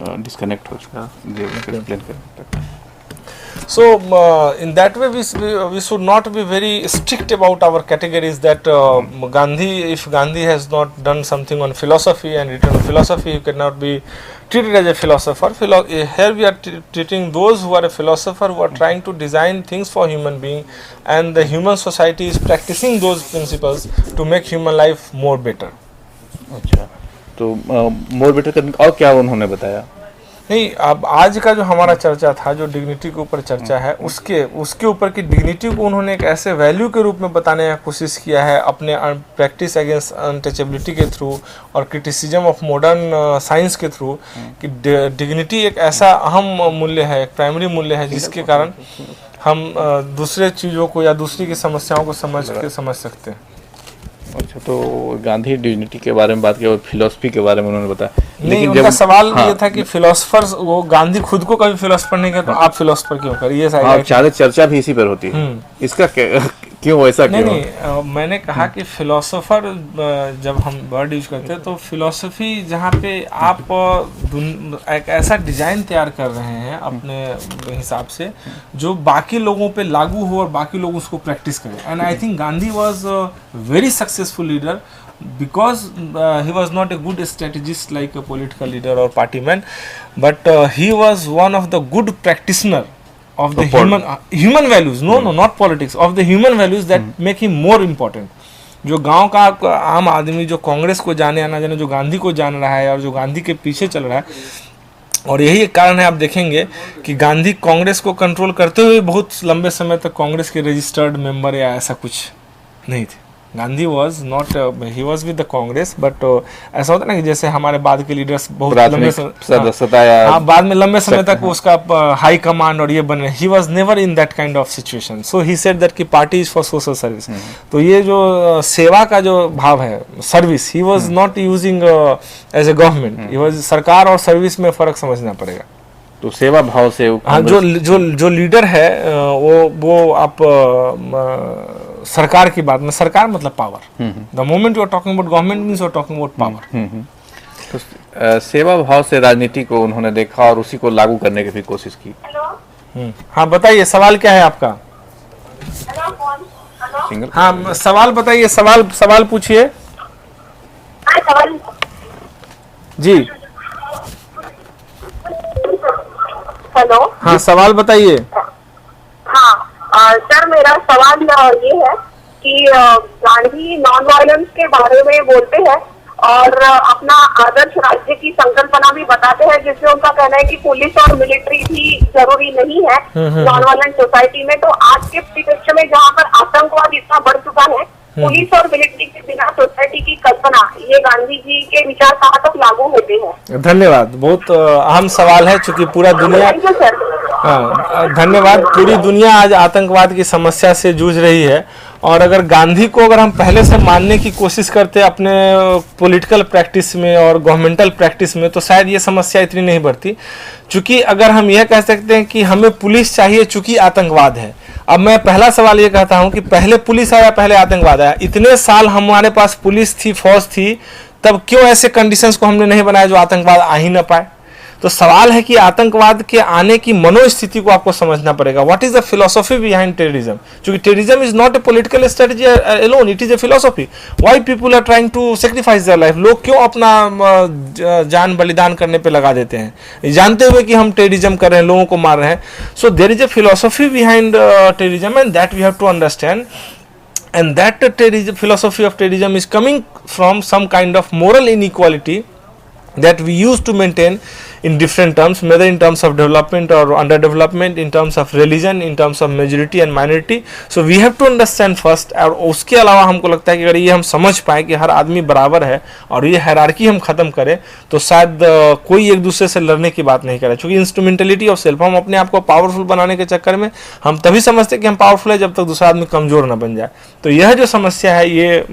डिस्कनेक्ट हो चुका, जी एक्सप्लेन करें। So in that way we should not be very strict about our categories that Gandhi, if Gandhi has not done something on philosophy and written on philosophy, he cannot be treated as a philosopher. Here we are treating those who are a philosopher, who are trying to design things for human being, and the human society is practicing those principles to make human life more better. अच्छा, तो मोर बेटर करने और क्या उन्होंने बताया? नहीं, अब आज का जो हमारा चर्चा था, जो डिग्निटी के ऊपर चर्चा है, उसके ऊपर की डिग्निटी को उन्होंने एक ऐसे वैल्यू के रूप में बताने का कोशिश किया है अपने प्रैक्टिस अगेंस्ट अनटचेबिलिटी के थ्रू और क्रिटिसिज्म ऑफ मॉडर्न साइंस के थ्रू, कि डिग्निटी एक ऐसा अहम मूल्य है, एक प्राइमरी मूल्य है, जिसके कारण हम दूसरे चीज़ों को या दूसरी की समस्याओं को समझ सकते हैं। अच्छा, तो गांधी डिग्निटी के बारे में बात किया और फिलोसफी के बारे में उन्होंने बताया, लेकिन उनका सवाल ये था कि फिलोसफर्स, वो गांधी खुद को कभी फिलोसफर नहीं कहते, तो आप फिलोसफर क्यों कर, ये सारी चर्चा भी इसी पर होती है, इसका क्यों ऐसा क्यों? नहीं, मैंने कहा कि फिलोसोफर, जब हम वर्ड यूज करते हैं तो फिलोसफी जहाँ पे आप एक ऐसा डिजाइन तैयार कर रहे हैं अपने हिसाब से जो बाकी लोगों पे लागू हो और बाकी लोग उसको प्रैक्टिस करें। And I think Gandhi was very successful leader because he was not a good strategist like a political leader or party man, but he was one of the good practitioner of the human values, not politics, of the human values that make him more important. जो गांव का आम आदमी जो कांग्रेस को जाने या ना जाने, जो गांधी को जान रहा है और जो गांधी के पीछे चल रहा है, और यही एक कारण है, आप देखेंगे कि गांधी कांग्रेस को कंट्रोल करते हुए बहुत लंबे समय तक कांग्रेस के रजिस्टर्ड मेंबर या ऐसा कुछ नहीं थे। Gandhi was not, he was with the Congress, but ऐसा होता है ना कि जैसे हमारे बाद के लीडर्स बहुत लंबे समय, बाद में लंबे समय तक उसका हाई कमांड और ये बने, he was never in that kind of situation. So he said that कि party is for social service. तो ये जो सेवा का जो भाव है, service, he was not using as a government, he was, सरकार और सर्विस में फर्क समझना पड़ेगा। तो सेवा भाव से, हाँ, जो लीडर है वो आप सरकार की बात में, सरकार मतलब power, the moment you are talking about government means you are talking about power. तो सेवा भाव से राजनीति को उन्होंने देखा और उसी को लागू करने की भी कोशिश की। हाँ, बताइए सवाल क्या है आपका? हाँ, सवाल बताइए, सवाल पूछिए जी। हेलो, हाँ, सवाल बताइए। हाँ सर, मेरा सवाल ये है कि गांधी नॉन वायलेंस के बारे में बोलते हैं और अपना आदर्श राज्य की संकल्पना भी बताते हैं, जिसमें उनका कहना है कि पुलिस और मिलिट्री भी जरूरी नहीं है नॉन वायलेंट सोसाइटी में। तो आज के परिप्रेक्ष्य में जहाँ पर आतंकवाद इतना बढ़ चुका है, पुलिस और मिलिट्री के बिना सोसाइटी की कल्पना, ये गांधी जी के विचार कहाँ तक लागू होते हैं? धन्यवाद, बहुत अहम सवाल है, क्योंकि पूरा दुनिया, हाँ धन्यवाद, पूरी दुनिया आज आतंकवाद की समस्या से जूझ रही है। और अगर गांधी को अगर हम पहले से मानने की कोशिश करते अपने पॉलिटिकल प्रैक्टिस में और गवर्नमेंटल प्रैक्टिस में, तो शायद ये समस्या इतनी नहीं बढ़ती। चूंकि अगर हम यह कह सकते हैं कि हमें पुलिस चाहिए चूंकि आतंकवाद है, अब मैं पहला सवाल ये कहता हूं कि पहले पुलिस आया पहले आतंकवाद आया? इतने साल हमारे पास पुलिस थी, फौज थी, तब क्यों ऐसे कंडीशंस को हमने नहीं बनाया जो आतंकवाद आ ही ना पाए? तो सवाल है कि आतंकवाद के आने की मनोस्थिति को आपको समझना पड़ेगा। What is the philosophy behind terrorism? क्योंकि terrorism is not a political strategy alone, it is a philosophy. Why people are trying to sacrifice their life? लोग क्यों अपना जान बलिदान करने पे लगा देते हैं जानते हुए कि हम टेररिज्म कर रहे हैं, लोगों को मार रहे हैं? So there is a philosophy behind terrorism and that we have to understand, and that philosophy of terrorism is coming from some kind of moral inequality that we used to maintain in different terms, whether in terms of development or underdevelopment, in terms of religion, in terms of majority and minority. So we have to understand first, और उसके अलावा हमको लगता है कि अगर ये हम समझ पाए कि हर आदमी बराबर है और ये हायरार्की हम खत्म करें, तो शायद कोई एक दूसरे से लड़ने की बात नहीं करे। क्योंकि इंस्ट्रूमेंटलिटी ऑफ सेल्फ, हम अपने आप को पावरफुल बनाने के चक्कर में हम तभी समझते हैं कि हम पावरफुल है जब तक दूसरा आदमी कमजोर ना बन जाए। तो यह जो समस्या है, ये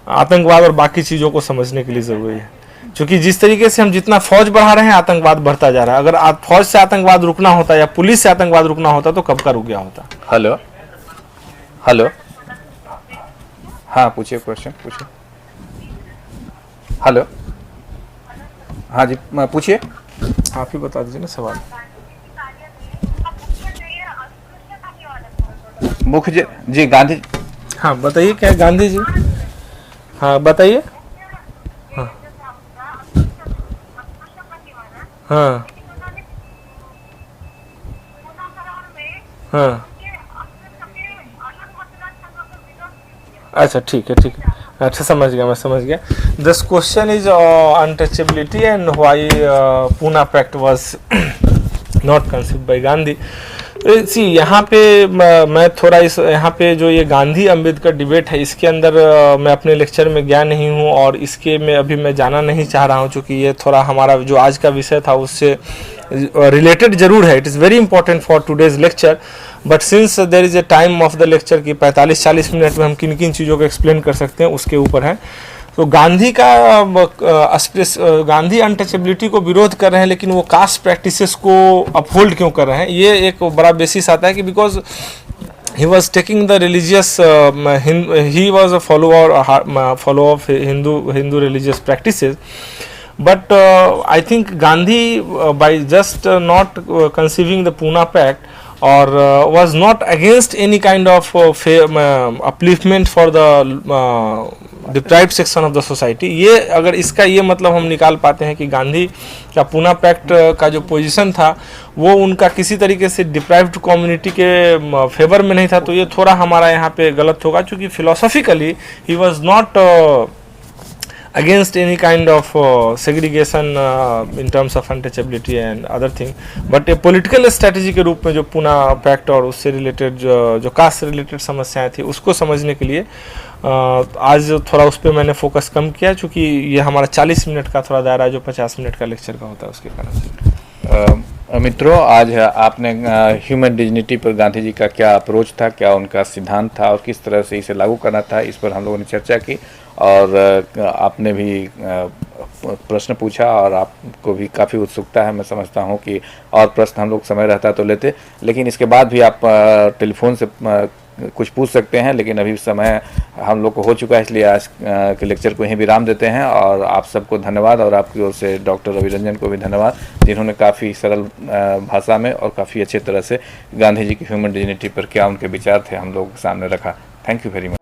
आतंकवाद और बाकी चीज़ों को समझने के लिए ज़रूरी है। क्योंकि जिस तरीके से हम जितना फौज बढ़ा रहे हैं, आतंकवाद बढ़ता जा रहा है। अगर फौज से आतंकवाद रुकना होता या पुलिस से आतंकवाद रुकना होता तो कब का रुक गया होता। हेलो हेलो, हाँ पूछिए, क्वेश्चन पूछिए। हेलो हाँ जी, पूछिए। आप ही बता दीजिए ना सवाल। मुख्य जी गांधी। हाँ बताइए क्या गांधी जी। हाँ बताइए। हाँ हाँ हाँ। अच्छा ठीक है ठीक है। अच्छा समझ गया, मैं समझ गया। This question is untouchability and why Poona pact was not conceived by Gandhi. See यहाँ पे मैं थोड़ा इस यहाँ पे जो ये गांधी अंबेडकर डिबेट है इसके अंदर मैं अपने लेक्चर में गया नहीं हूँ और इसके में अभी मैं जाना नहीं चाह रहा हूँ, क्योंकि ये थोड़ा हमारा जो आज का विषय था उससे रिलेटेड जरूर है। It is very important for today's lecture, but since there is a time of the lecture की 45-40 मिनट में हम किन किन चीज़ों को एक्सप्लेन कर सकते हैं उसके ऊपर है। तो गांधी का गांधी अनटचेबिलिटी को विरोध कर रहे हैं, लेकिन वो कास्ट प्रैक्टिसेस को अपहोल्ड क्यों कर रहे हैं, ये एक बड़ा बेसिस आता है कि because he was taking the religious he was a follower of Hindu religious practices, but I think Gandhi by just not conceiving the Pune Pact or was not against any kind of upliftment for the deprived section of the society. ये अगर इसका ये मतलब हम निकाल पाते हैं कि गांधी का पूना पैक्ट का जो पोजीशन था वो उनका किसी तरीके से डिप्राइव्ड कम्युनिटी के फेवर में नहीं था, तो ये थोड़ा हमारा यहाँ पे गलत होगा, क्योंकि philosophically he was not against any kind of segregation in terms of untouchability and other thing, but a political strategy के रूप में जो पूना पैक्ट और उससे रिलेटेड जो कास्ट से रिलेटेड समस्याएं थी उसको समझने के लिए आज थोड़ा उस पर मैंने फोकस कम किया, क्योंकि ये हमारा 40 मिनट का थोड़ा दायरा जो 50 मिनट का लेक्चर का होता है उसके कारण से। मित्रों, आज आपने ह्यूमन डिग्निटी पर गांधी जी का क्या अप्रोच था, क्या उनका सिद्धांत था और किस तरह से इसे लागू करना था, इस पर हम लोगों ने चर्चा की और आपने भी प्रश्न पूछा और आपको भी काफ़ी उत्सुकता है। मैं समझता हूं कि और प्रश्न हम लोग समय रहता तो लेते, लेकिन इसके बाद भी आप टेलीफोन से कुछ पूछ सकते हैं, लेकिन अभी समय हम लोग को हो चुका है, इसलिए आज के लेक्चर को यहीं विराम देते हैं। और आप सबको धन्यवाद और आपकी ओर से डॉक्टर रवि रंजन को भी धन्यवाद, जिन्होंने काफ़ी सरल भाषा में और काफ़ी अच्छे तरह से गांधी जी की ह्यूमन डिग्निटी पर क्या उनके विचार थे हम लोग के सामने रखा। Thank you very much.